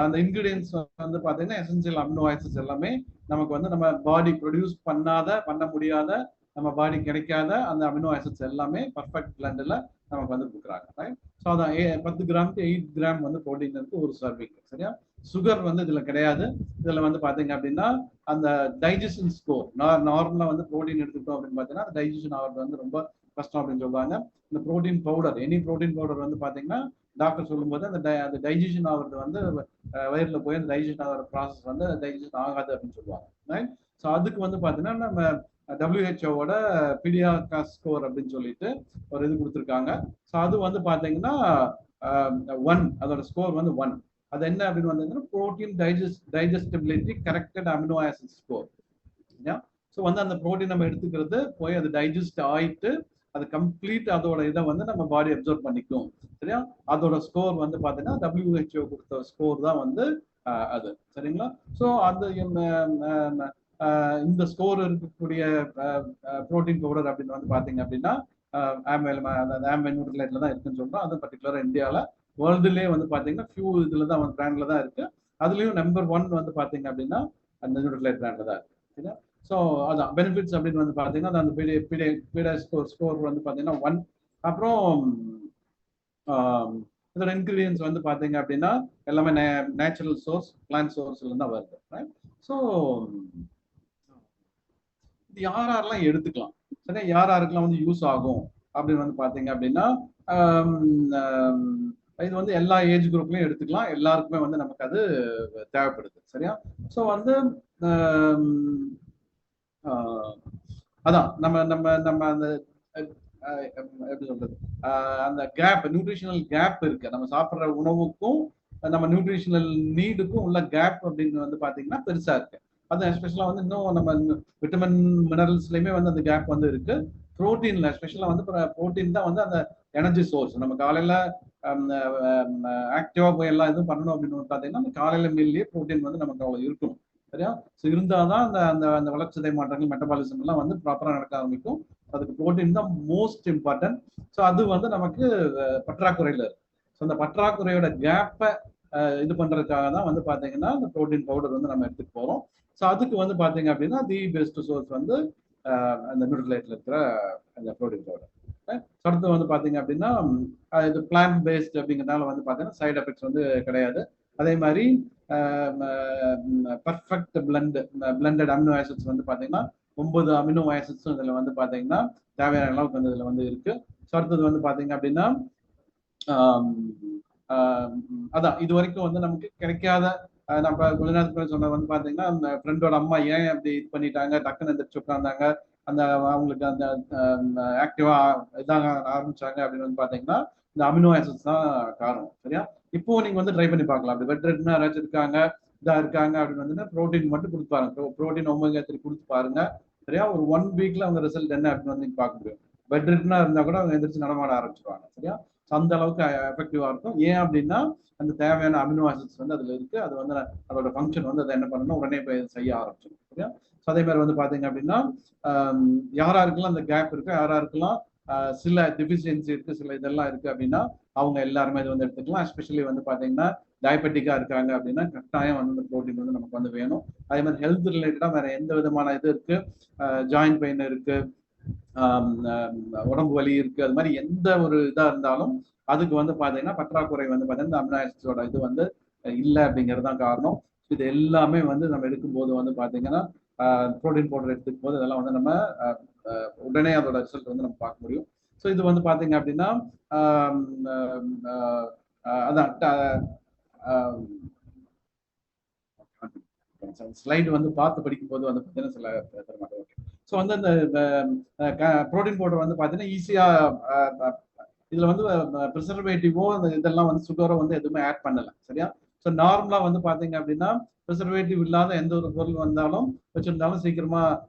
அந்த இன்கிரீடியன்ஸ் வந்து பாத்தீங்கன்னா எசென்சியல் அமினோ ஆசிட்ஸ் எல்லாமே நமக்கு வந்து நம்ம பாடி ப்ரொடியூஸ் பண்ண முடியாத நம்ம பாடி கிடைக்காத அந்த அமினோ ஆசிட்ஸ் எல்லாமே பர்ஃபெக்ட் பிளண்ட்ல நமக்கு வந்து கொடுக்குறாங்க, ரைட்? ஸோ அதான் 10 கிராமுக்கு 8 கிராம் வந்து ப்ரோட்டீன் இருக்கு ஒரு சர்விங், சரியா? சுகர் வந்து இதுல கிடையாது. இதுல வந்து பாத்தீங்க அப்படின்னா அந்த டைஜஷன் ஸ்கோர் நார்மலா வந்து ப்ரோட்டீன் எடுத்துக்கிட்டோம் அப்படின்னு பாத்தீங்கன்னா டைஜஷன் ஆகிறது வந்து ரொம்ப கஷ்டம் அப்படின்னு சொல்லுவாங்க. இந்த protein powder, any protein powder வந்து பாத்தீங்கன்னா டாக்டர் சொல்லும்போது அந்த டைஜஷன் ஆகிறது வந்து வயிறுல போய் அந்த டைஜஷன் ஆகிற ப்ராசஸ் வந்து டைஜஷன் ஆகாது அப்படின்னு சொல்லுவாங்க, ரைட்? ஸோ அதுக்கு வந்து பாத்தீங்கன்னா நம்ம WHO பிடியாக்கா ஸ்கோர் அப்படின்னு சொல்லிட்டு ஒரு இது கொடுத்துருக்காங்க. ஸோ அது வந்து பாத்தீங்கன்னா 1, அதோட ஸ்கோர் வந்து 1. அது என்ன அப்படின்னு வந்தீங்கன்னா protein digestibility corrected amino acid score. So வந்து அந்த ப்ரோட்டீன் நம்ம எடுத்துக்கிறது போய் அது டைஜஸ்ட் ஆயிட்டு அது கம்ப்ளீட் அதோட இதை வந்து நம்ம பாடி அப்சர்வ் பண்ணிக்கும். சரியா? அதோட ஸ்கோர் வந்து பாத்தீங்கன்னா WHO கொடுத்த ஸ்கோர் தான் வந்து அது. சரிங்களா? ஸோ அது இந்த ஸ்கோர் இருக்கக்கூடிய புரோட்டீன் பவுடர் அப்படின்னு வந்து பாத்தீங்க அப்படின்னா ஆம்வே நியூட்ரிலைட்ல தான் இருக்குன்னு சொல்றோம். அது பர்டிகுலரா இந்தியாவில் வேர்ல்டுலேயே வந்து பாத்தீங்கன்னா ஃபியூ இதுல தான் வந்து பிராண்ட்ல தான் இருக்கு. அதுலயும் நம்பர் 1 வந்து பாத்தீங்க அப்படின்னா அந்த நியூட்ரிலைட் பிராண்ட்ல தான் இருக்கு. சரியா? ஸோ அதான் பெனிஃபிட்ஸ் அப்படின்னு வந்து பாத்தீங்கன்னா அந்த பீடா ஸ்கோர் வந்து பாத்தீங்கன்னா 1. அப்புறம் இதோட இன்கிரீடியன்ஸ் வந்து பாத்தீங்க அப்படின்னா எல்லாமே நேச்சுரல் சோர்ஸ், பிளான்ட் சோர்ஸ்ல இருந்து தான் வருது. ஸோ இது யாரெல்லாம் எடுத்துக்கலாம், சரியா? யாருக்கெல்லாம் வந்து யூஸ் ஆகும் அப்படின்னு வந்து பாத்தீங்க அப்படின்னா இது வந்து எல்லா ஏஜ் குரூப்லயும் எடுத்துக்கலாம். எல்லாருக்குமே வந்து நமக்கு அது தேவைப்படுது. சரியா? ஸோ வந்து அதான் நம்ம நம்ம நம்ம அந்த எப்படி சொல்றது, அந்த கேப், நியூட்ரிஷனல் கேப் இருக்கு நம்ம சாப்பிட்ற உணவுக்கும் நம்ம நியூட்ரிஷனல் நீடுக்கும் உள்ள கேப் அப்படின்னு வந்து பாத்தீங்கன்னா பெருசா இருக்கு. அது எஸ்பெஷலா வந்து இன்னும் நம்ம விட்டமின் மினரல்ஸ்லயுமே வந்து அந்த கேப் வந்து இருக்கு. புரோட்டீன்ல எஸ்பெஷலா வந்து புரோட்டீன் தான் வந்து அந்த எனர்ஜி சோர்ஸ். நம்ம காலையில ஆக்டிவா போய் எல்லாம் இதுவும் பண்ணணும் அப்படின்னு பாத்தீங்கன்னா அந்த காலையில மீல்லயே புரோட்டீன் வந்து நமக்கு அவ்வளவு இருக்கணும். சரியா? ஸோ இருந்தாதான் அந்த அந்த அந்த வளர்ச்சிதை மாற்றங்கள், மெட்டபாலிசம் எல்லாம் வந்து ப்ராப்பரா நடக்க ஆரம்பிக்கும். அதுக்கு புரோட்டீன் தான் மோஸ்ட் இம்பார்ட்டன்ட். ஸோ அது வந்து நமக்கு பற்றாக்குறையில இருக்கு. ஸோ அந்த பற்றாக்குறையோட கேப்பை இது பண்றதுக்காக தான் வந்து பாத்தீங்கன்னா இந்த புரோட்டீன் பவுடர் வந்து நம்ம எடுத்துட்டு போறோம். ஸோ அதுக்கு வந்து பாத்தீங்க அப்படின்னா தி பெஸ்ட் சோர்ஸ் வந்து அந்த நியூட்ரிலைட்ல இருக்கிற அந்த புரோட்டீன் பவுடர். அடுத்து வந்து பாத்தீங்க அப்படின்னா இது பிளான்ட் பேஸ்ட் அப்படிங்கிறதுனால வந்து பாத்தீங்கன்னா சைடு எஃபெக்ட்ஸ் வந்து கிடையாது. அதே மாதிரி பர்ஃபெக்ட் பிளண்டட் அமினோ ஆசிட்ஸ் வந்து பாத்தீங்கன்னா 9 அமினோ ஆசிட்ஸும் இதுல வந்து பாத்தீங்கன்னா தேவையான அளவுக்கு வந்து இதுல வந்து இருக்கு. ஸோ அடுத்தது வந்து பாத்தீங்க அப்படின்னா அதான் இது வரைக்கும் வந்து நமக்கு கிடைக்காத, நம்ம கொஞ்ச நேரத்துக்கு சொன்ன வந்து பாத்தீங்கன்னா அந்த ஃப்ரெண்டோட அம்மா ஏன் அப்படி இது பண்ணிட்டாங்க, டக்குன்னு எந்திரிச்சு உட்காந்தாங்க, அந்த அவங்களுக்கு அந்த ஆக்டிவா இதாக ஆரம்பிச்சாங்க அப்படின்னு வந்து பாத்தீங்கன்னா இந்த அமினோ ஆசிட்ஸ் தான் காரணம். சரியா? இப்போ நீங்க வந்து ட்ரை பண்ணி பார்க்கலாம். அப்படி பெட் ரெட்னா யாராச்சும் இருக்காங்க, இதா இருக்காங்க அப்படின்னு வந்து ப்ரோட்டீன் மட்டும் கொடுத்து பாருங்க. ப்ரோட்டீன் ஒமேகா 3 கொடுத்து பாருங்க. சரியா? ஒரு 1 வீக்ல அவங்க ரிசல்ட் என்ன அப்படின்னு வந்து பார்க்க முடியும். பெட் ரெட்னா இருந்தா கூட அவங்க எந்திரிச்சு நடமாட ஆரம்பிச்சிருவாங்க. சரியா? அந்த அளவுக்கு எஃபெக்டிவா இருக்கும். ஏன் அப்படின்னா அந்த தேவையான அமினோ ஆசிட்ஸ் வந்து அதுல இருக்கு. அது வந்து அதோட ஃபங்க்ஷன் வந்து அதை என்ன பண்ணணும், உடனே போய் செய்ய ஆரம்பிச்சிடும். சரியா? அதே மாதிரி வந்து பாத்தீங்க அப்படின்னா யாராருக்கெல்லாம் அந்த கேப் இருக்கு, யாராருக்கெல்லாம் சில டெபிஷியன்சி இருக்கு, சில இதெல்லாம் இருக்கு அப்படின்னா அவங்க எல்லாருமே இது வந்து எடுத்துக்கலாம். எஸ்பெஷலி வந்து பாத்தீங்கன்னா டயபெட்டிக்கா இருக்காங்க அப்படின்னா கட்டாயம் வந்து இந்த ப்ரோட்டீன் வந்து நமக்கு வந்து வேணும். அதே மாதிரி ஹெல்த் ரிலேட்டடா வேற எந்த விதமான இது இருக்கு, ஜாயிண்ட் பெயின் இருக்கு, உடம்பு வலி இருக்கு, அது மாதிரி எந்த ஒரு இதா இருந்தாலும் அதுக்கு வந்து பாத்தீங்கன்னா பற்றாக்குறை வந்து பாத்தீங்கன்னா அமினோ ஆசிட்ஸோட இது வந்து இல்லை அப்படிங்கிறது தான் காரணம். இது எல்லாமே வந்து நம்ம எடுக்கும்போது வந்து பாத்தீங்கன்னா ப்ரோட்டீன் பவுடர் எடுத்துக்கும் போது இதெல்லாம் வந்து நம்ம உடனே அதோட ரிசல்ட் வந்து நம்ம பார்க்க முடியும். ஸோ இது வந்து பாத்தீங்க அப்படின்னா அதான் ஸ்லைடு வந்து பார்த்து படிக்கும் போது வந்து பார்த்தீங்கன்னா சில தரமாட்டோம். ஸோ வந்து இந்த ப்ரோட்டீன் பவுடர் வந்து பார்த்தீங்கன்னா ஈஸியா இதுல வந்து ப்ரிசர்வேட்டிவோ இதெல்லாம் வந்து சுகரோ வந்து எதுவுமே ஆட் பண்ணல. சரியா? ஸோ நார்மலா வந்து பாத்தீங்க அப்படின்னா ப்ரிசர்வேட்டிவ் இல்லாத எந்த ஒரு பொருள் வந்தாலும் வச்சிருந்தாலும் சீக்கிரமா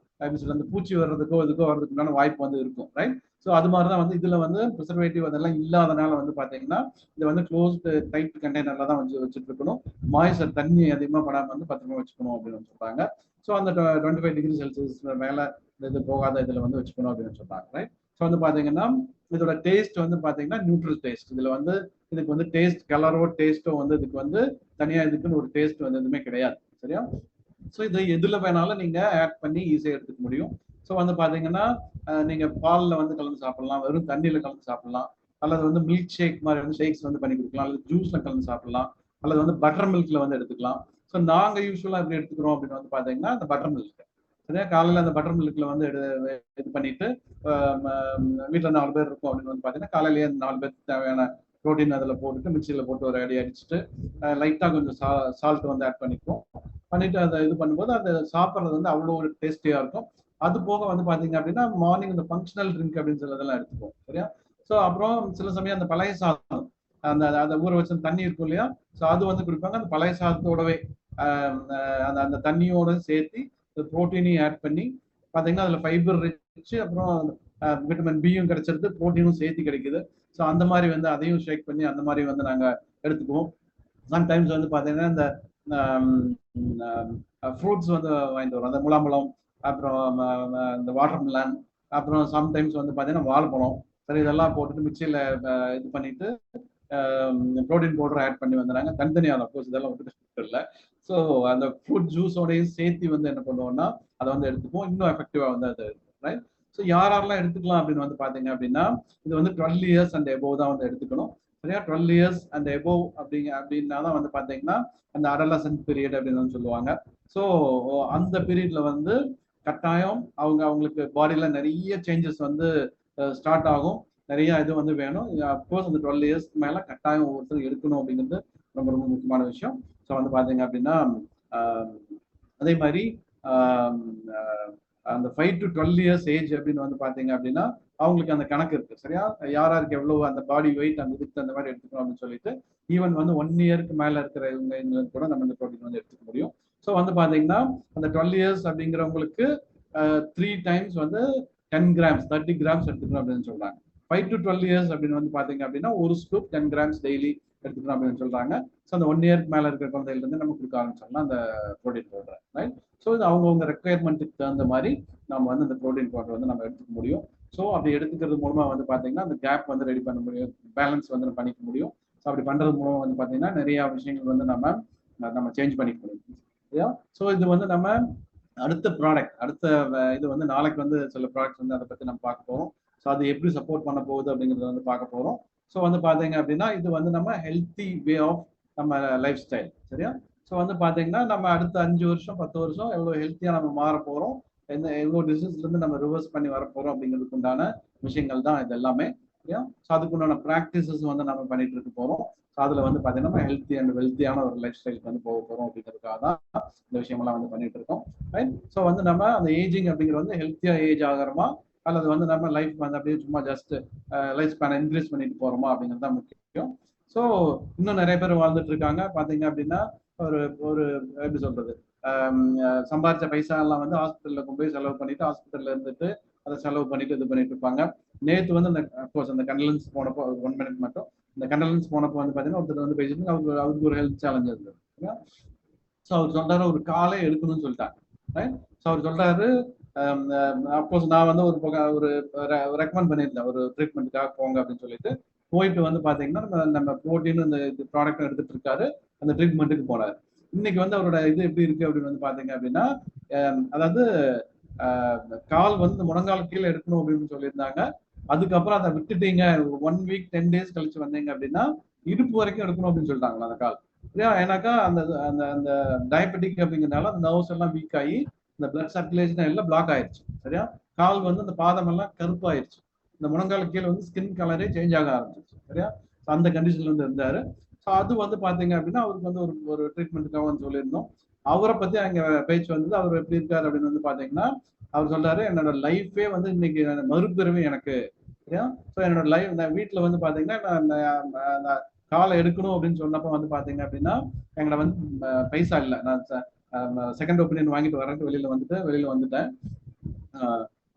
அந்த பூச்சி வர்றதுக்கோ இதுக்கோ வர்றதுக்குண்டான வாய்ப்பு வந்து இருக்கும். ரைட்? ஸோ அது மாதிரிதான் வந்து இதுல வந்து ப்ரிசர்வேட்டிவ் அதெல்லாம் இல்லாதனால வந்து பாத்தீங்கன்னா இது வந்து க்ளோஸ்டு டைட் கண்டெய்னர்ல தான் வச்சுட்டு இருக்கணும். மாய்ச்சர் தண்ணி அதிகமா படாம வந்து பத்திரமா வச்சுக்கணும் அப்படின்னு சொல்றாங்க. ஸோ அந்த 25 டிகிரி செல்சியஸ் மேல இது போகாத இதுல வந்து வச்சுக்கணும் அப்படின்னு சொல்றாங்க. ரைட்? ஸோ வந்து பாத்தீங்கன்னா இதோட டேஸ்ட் வந்து பாத்தீங்கன்னா நியூட்ரல் டேஸ்ட். இதுல வந்து இதுக்கு வந்து டேஸ்ட் கலரோ டேஸ்டோ வந்து இதுக்கு வந்து தனியா இதுக்குன்னு ஒரு டேஸ்ட் வந்து எதுவுமே கிடையாது. சரியா? ஸோ இதை எதுல வேணாலும் நீங்க ஆட் பண்ணி ஈஸியா எடுத்துக்க முடியும். ஸோ வந்து பாத்தீங்கன்னா நீங்க பால்ல வந்து கலந்து சாப்பிடலாம், வெறும் தண்ணியில கலந்து சாப்பிடலாம், அல்லது வந்து மில்க் ஷேக் மாதிரி வந்து ஷேக்ஸ் வந்து பண்ணி கொடுக்கலாம், அல்லது ஜூஸ்ல கலந்து சாப்பிடலாம், அல்லது வந்து பட்டர் மில்க்ல வந்து எடுத்துக்கலாம். ஸோ நாங்க யூஸ்வலா எப்படி எடுத்துக்கிறோம் அப்படின்னு வந்து பாத்தீங்கன்னா அந்த பட்டர் மில்க். சரியா? காலையில அந்த பட்டர் மில்க்ல வந்து இது பண்ணிட்டு வீட்டுல 4 பேர் இருக்கும் அப்படின்னு வந்து பாத்தீங்கன்னா காலையிலேயே 4 பேருக்கு தேவையான ப்ரோட்டீன் அதில் போட்டுட்டு மிக்சியில் போட்டு ஒரு அடி அடிச்சுட்டு லைட்டாக கொஞ்சம் சால்ட் வந்து ஆட் பண்ணிக்குவோம். பண்ணிட்டு அதை இது பண்ணும்போது அதை சாப்பிட்றது வந்து அவ்வளோ ஒரு டேஸ்டியா இருக்கும். அது போக வந்து பாத்தீங்க அப்படின்னா மார்னிங் இந்த ஃபங்க்ஷனல் ட்ரிங்க் அப்படின்னு சிலதெல்லாம் எடுத்துப்போம். சரியா? ஸோ அப்புறம் சில சமயம் அந்த பழைய சாதம், அந்த அதை ஊற வச்ச தண்ணி இருக்கும் இல்லையா, ஸோ அது வந்து குடிப்பாங்க. அந்த பழைய சாதத்தோடவே அந்த அந்த தண்ணியோட சேர்த்து ப்ரோட்டீனையும் ஆட் பண்ணி பாத்தீங்கன்னா அதுல ஃபைபர் ரிச், அப்புறம் விட்டமின் பியும் கிடைச்சிருது, ப்ரோட்டீனும் சேர்த்து கிடைக்குது. ஸோ அந்த மாதிரி வந்து அதையும் ஷேக் பண்ணி அந்த மாதிரி வந்து நாங்கள் எடுத்துக்குவோம். சம்டைம்ஸ் வந்து பார்த்தீங்கன்னா இந்த ஃப்ரூட்ஸ் வந்து வாங்கிட்டு வரும், அந்த முலாம்பழம், அப்புறம் இந்த வாட்டர் மிலான், அப்புறம் சம்டைம்ஸ் வந்து பார்த்தீங்கன்னா வாழைப்பழம். சரி, இதெல்லாம் போட்டுட்டு மிக்சியில் இது பண்ணிட்டு ப்ரோட்டீன் பவுடர் ஆட் பண்ணி வந்துடுறாங்க. தனித்தனியாக கோர்ஸ் இதெல்லாம் விட்டுட்டு இல்லை. ஸோ அந்த ஃப்ரூட் ஜூஸோடையும் சேர்த்து வந்து என்ன பண்ணுவோம்னா அதை வந்து எடுத்துப்போம், இன்னும் எஃபெக்டிவா வந்து அது ரைட். ஸோ யாரெல்லாம் எடுத்துக்கலாம் அப்படின்னு வந்து பார்த்தீங்க அப்படின்னா இது வந்து 12 இயர்ஸ் அண்ட் எபோவ் தான் வந்து எடுத்துக்கணும். சரியா, 12 இயர்ஸ் அண்ட் எபோவ் அப்படின்னா தான் வந்து பார்த்தீங்கன்னா அந்த அடலசன்ட் பீரியட் அப்படின்னு சொல்லுவாங்க. ஸோ அந்த பீரியட்ல வந்து கட்டாயம் அவங்களுக்கு பாடியில நிறைய சேஞ்சஸ் வந்து ஸ்டார்ட் ஆகும், நிறைய இது வந்து வேணும். அப்கோர்ஸ் அந்த 12 இயர்ஸ்க்கு மேல கட்டாயம் ஒவ்வொருத்தரும் எடுக்கணும் அப்படிங்கிறது ரொம்ப ரொம்ப முக்கியமான விஷயம். ஸோ வந்து பாத்தீங்க அப்படின்னா அதே மாதிரி அந்த 5 to 12 இயர்ஸ் ஏஜ் அப்படின்னு வந்து பாத்தீங்க அப்படின்னா அவங்களுக்கு அந்த கணக்கு இருக்கு. சரியா, யாராருக்கு எவ்வளவு அந்த பாடி வெயிட் அந்த இதுக்கு அந்த மாதிரி எடுத்துக்கணும் அப்படின்னு சொல்லிட்டு ஈவன் வந்து 1 இயருக்கு மேல இருக்கிற இவங்க கூட நம்ம இந்த ப்ரோட்டீன் வந்து எடுத்துக்க முடியும். ஸோ வந்து பாத்தீங்கன்னா அந்த 12 இயர்ஸ் அப்படிங்கிறவங்களுக்கு 3 டைம்ஸ் வந்து 10 கிராம்ஸ் 30 கிராம்ஸ் எடுத்துக்கணும் அப்படின்னு சொல்றாங்க. 5 to 12 இயர்ஸ் அப்படின்னு வந்து பாத்தீங்க அப்படின்னா ஒரு ஸ்கூப் 10 கிராம்ஸ் டெய்லி எடுத்துக்கணும் அப்படின்னு சொல்றாங்க. ஸோ அந்த 1 இயருக்கு மேல இருக்கிற குழந்தைகள் வந்து நம்ம கொடுக்க ஆரம்பிச்சிடலாம் அந்த ப்ரோட்டீன் பவுடர், ரைட். ஸோ இது அவங்கவுங்க ரெக்குயர்மெண்ட்டுக்கு தகுந்த மாதிரி நம்ம வந்து இந்த ப்ரோட்டீன் பவுடர் வந்து நம்ம எடுத்துக்க முடியும். ஸோ அப்படி எடுத்துக்கிறது மூலமா வந்து பாத்தீங்கன்னா அந்த கேப் வந்து ரெடி பண்ண முடியும், பேலன்ஸ் வந்து பண்ணிக்க முடியும். ஸோ அப்படி பண்றது மூலமா வந்து பாத்தீங்கன்னா நிறைய விஷயங்கள் வந்து நம்ம சேஞ்ச் பண்ணிக்க முடியும். ஸோ இது வந்து நம்ம அடுத்த ப்ராடக்ட், அடுத்த இது வந்து நாளைக்கு வந்து சில ப்ராடக்ட்ஸ் வந்து அதை பத்தி நம்ம பார்க்க போறோம். ஸோ அது எப்படி சப்போர்ட் பண்ண போகுது அப்படிங்கிறத வந்து பார்க்க போறோம். ஸோ வந்து பாத்தீங்க அப்படின்னா இது வந்து நம்ம ஹெல்த்தி வே ஆஃப் நம்ம லைஃப் ஸ்டைல். சரியா, ஸோ வந்து பாத்தீங்கன்னா நம்ம அடுத்த 5 வருஷம் 10 வருஷம் எவ்வளவு ஹெல்த்தியா நம்ம மாற போறோம், எவ்வளவு டிசீஸ்ல இருந்து நம்ம ரிவர்ஸ் பண்ணி வர போறோம் அப்படிங்கிறதுக்கு உண்டான விஷயங்கள் தான் இது எல்லாமே. சரியா, ஸோ அதுக்கு உண்டான ப்ராக்டிசஸ் வந்து நம்ம பண்ணிட்டு இருக்க போறோம். ஸோ அதுல வந்து பாத்தீங்கன்னா ஹெல்த்தி அண்ட் வெல்த்தியான ஒரு லைஃப் ஸ்டைலுக்கு வந்து போக போறோம் அப்படிங்கிறதுக்காக தான் இந்த விஷயமெல்லாம் வந்து பண்ணிட்டு இருக்கோம், ரைட். ஸோ வந்து நம்ம அந்த ஏஜிங் அப்படிங்கிறது வந்து ஹெல்த்தியா ஏஜ் ஆகிறோமா அல்லது வந்து நம்ம லைஃப் வந்து அப்படியே சும்மா ஜஸ்ட் லைஃப் ஸ்பேனை இன்க்ரீஸ் பண்ணிட்டு போறோமா அப்படிங்கிறது தான் முக்கியம். ஸோ இன்னும் நிறைய பேர் வாழ்ந்துட்டு இருக்காங்க பாத்தீங்க அப்படின்னா ஒரு ஒரு எப்படி சொல்றது, சம்பாதிச்ச பைசா எல்லாம் வந்து ஹாஸ்பிட்டல்ல கொண்டு போய் செலவு பண்ணிட்டு ஹாஸ்பிட்டல்ல இருந்துட்டு அதை செலவு பண்ணிட்டு இது பண்ணிட்டு இருப்பாங்க. நேற்று வந்து அந்த கண்டலன்ஸ் போனப்போ 1 மினிட் மட்டும், இந்த கண்டலன்ஸ் போனப்போ வந்து பாத்தீங்கன்னா ஒருத்தர் வந்து பேசிட்டு அவருக்கு ஒரு ஹெல்த் சேலஞ்ச் இருந்தது. ஸோ அவர் சொல்றாரு ஒரு காலே எடுக்கணும்னு சொல்லிட்டாங்க, ரைட். ஸோ அவர் சொல்றாரு அப்கோர்ஸ் நான் வந்து ஒரு ரெக்கமெண்ட் பண்ணியிருந்தேன் ஒரு ட்ரீட்மெண்ட்டுக்காக போங்க அப்படின்னு சொல்லிட்டு போயிட்டு வந்து பாத்தீங்கன்னா நம்ம ப்ரோட்டீன் இந்த ப்ராடக்ட் எடுத்துட்டு இருக்காரு, அந்த ட்ரீட்மெண்ட்டுக்கு போனாரு. இன்னைக்கு வந்து அவரோட இது எப்படி இருக்கு அப்படின்னு வந்து பாத்தீங்க அப்படின்னா அதாவது கால் வந்து முழங்கால் கீழே எடுக்கணும் அப்படின்னு சொல்லியிருந்தாங்க. அதுக்கப்புறம் அதை விட்டுட்டீங்க 1 வீக் 10 டேஸ் கழிச்சு வந்தீங்க அப்படின்னா இடுப்பு வரைக்கும் எடுக்கணும் அப்படின்னு சொல்லிட்டாங்களா அந்த கால். சரியா, ஏன்னாக்கா அந்த அந்த அந்த டயபெட்டிக் அப்படிங்கிறதுனால அந்த நர்வ்ஸ் எல்லாம் வீக் ஆகி இந்த பிளட் சர்க்குலேஷன் எல்லாம் பிளாக் ஆயிடுச்சு. சரியா, கால் வந்து அந்த பாதம் எல்லாம் கருப்பாயிருச்சு, இந்த முழங்கால கீழே வந்து ஸ்கின் கலரே சேஞ்ச் ஆக ஆரம்பிச்சிருச்சு. சரியா, அந்த கண்டிஷன்ல வந்து இருந்தாரு. ஸோ அது வந்து பாத்தீங்க அப்படின்னா அவருக்கு வந்து ஒரு ட்ரீட்மெண்ட்டுக்காக வந்து சொல்லியிருந்தோம். அவரை பத்தி அங்க பேச்சு வந்தது. அவர் எப்படி இருக்காரு அப்படின்னு வந்து பாத்தீங்கன்னா அவர் சொல்றாரு என்னோட லைஃபே வந்து இன்னைக்கு மறுபிறவி எனக்கு. சரியா, ஸோ என்னோட லைஃப் நான் வீட்டுல வந்து பாத்தீங்கன்னா நான் காலை எடுக்கணும் அப்படின்னு சொன்னப்போ வந்து பாத்தீங்க அப்படின்னா எங்களை வந்து பைசா இல்லை, நான் செகண்ட் ஒப்பீனியன் வாங்கிட்டு வரேன்ட்டு வெளியில வந்துட்டேன்.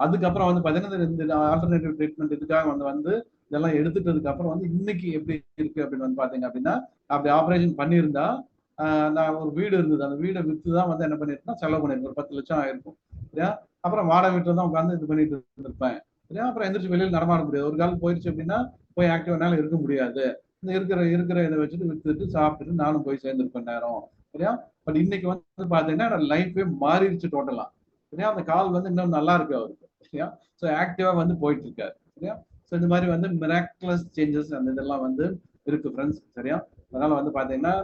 அதுக்கப்புறம் வந்து பாத்தீங்கன்னா இந்த ஆல்டர்னேட்டிவ் ட்ரீட்மெண்ட் இதுக்காக வந்து இதெல்லாம் எடுத்துட்டதுக்கு அப்புறம் வந்து இன்னைக்கு எப்படி இருக்கு அப்படின்னு வந்து பாத்தீங்க அப்படின்னா அப்படி ஆப்ரேஷன் பண்ணியிருந்தா நான் ஒரு வீடு இருந்தது, அந்த வீடை வித்துதான் வந்து என்ன பண்ணிருக்கேன் செலவு பண்ணிருக்கேன், ஒரு 10 லட்சம் ஆயிருக்கும். சரியா, அப்புறம் வாடகை வீட்டுல தான் உட்காந்து இது பண்ணிட்டு இருந்திருப்பேன். சரியா, அப்புறம் எந்திரிச்சு வெளியில் நடமாட முடியாது, ஒரு காலம் போயிடுச்சு அப்படின்னா போய் ஆக்டிவானால இருக்க முடியாது. இந்த இருக்கிற இதை வச்சுட்டு வித்துட்டு சாப்பிட்டுட்டு நானும் போய் சேர்ந்திருப்பேன் நேரம். சரியா, பட் இன்னைக்கு வந்து பாத்தீங்கன்னா லைஃபே மாறிடுச்சு டோட்டலா. சரியா, அந்த கால் வந்து இன்னும் நல்லா இருக்கு அவருக்கு. சரியா, ஸோ ஆக்டிவா வந்து போயிட்டு இருக்காரு. சரியா, ஸோ இந்த மாதிரி வந்து மிராக்குலஸ் சேஞ்சஸ் அந்த இதெல்லாம் வந்து இருக்கு ஃப்ரெண்ட்ஸ். சரியா, அதனால வந்து பாத்தீங்கன்னா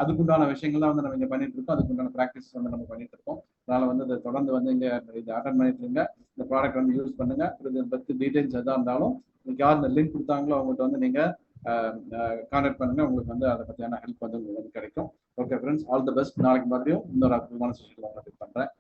அதுக்குண்டான விஷயங்கள் தான் வந்து நம்ம இங்க பண்ணிட்டு இருக்கோம், அதுக்குண்டான ப்ராக்டிஸ் வந்து நம்ம பண்ணிட்டு இருக்கோம். அதனால வந்து இதை தொடர்ந்து வந்து இங்க இதை அட்டன் பண்ணிட்டு இருங்க, இந்த ப்ராடக்ட் வந்து யூஸ் பண்ணுங்க. இதை பத்தி டீடைல்ஸ் எதா இருந்தாலும் உங்களுக்கு யார் இந்த லிங்க் கொடுத்தாங்களோ அவங்கள்ட்ட வந்து நீங்க கான்டாக்ட் பண்ணுங்க, உங்களுக்கு வந்து அதை பத்தியான ஹெல்ப் வந்து உங்களுக்கு கிடைக்கும். Okay friends, all the best. நாளைக்கு மறுபடியும் இன்னொரு அற்புதமான செஷன்ல உங்களுக்கு பண்றேன்.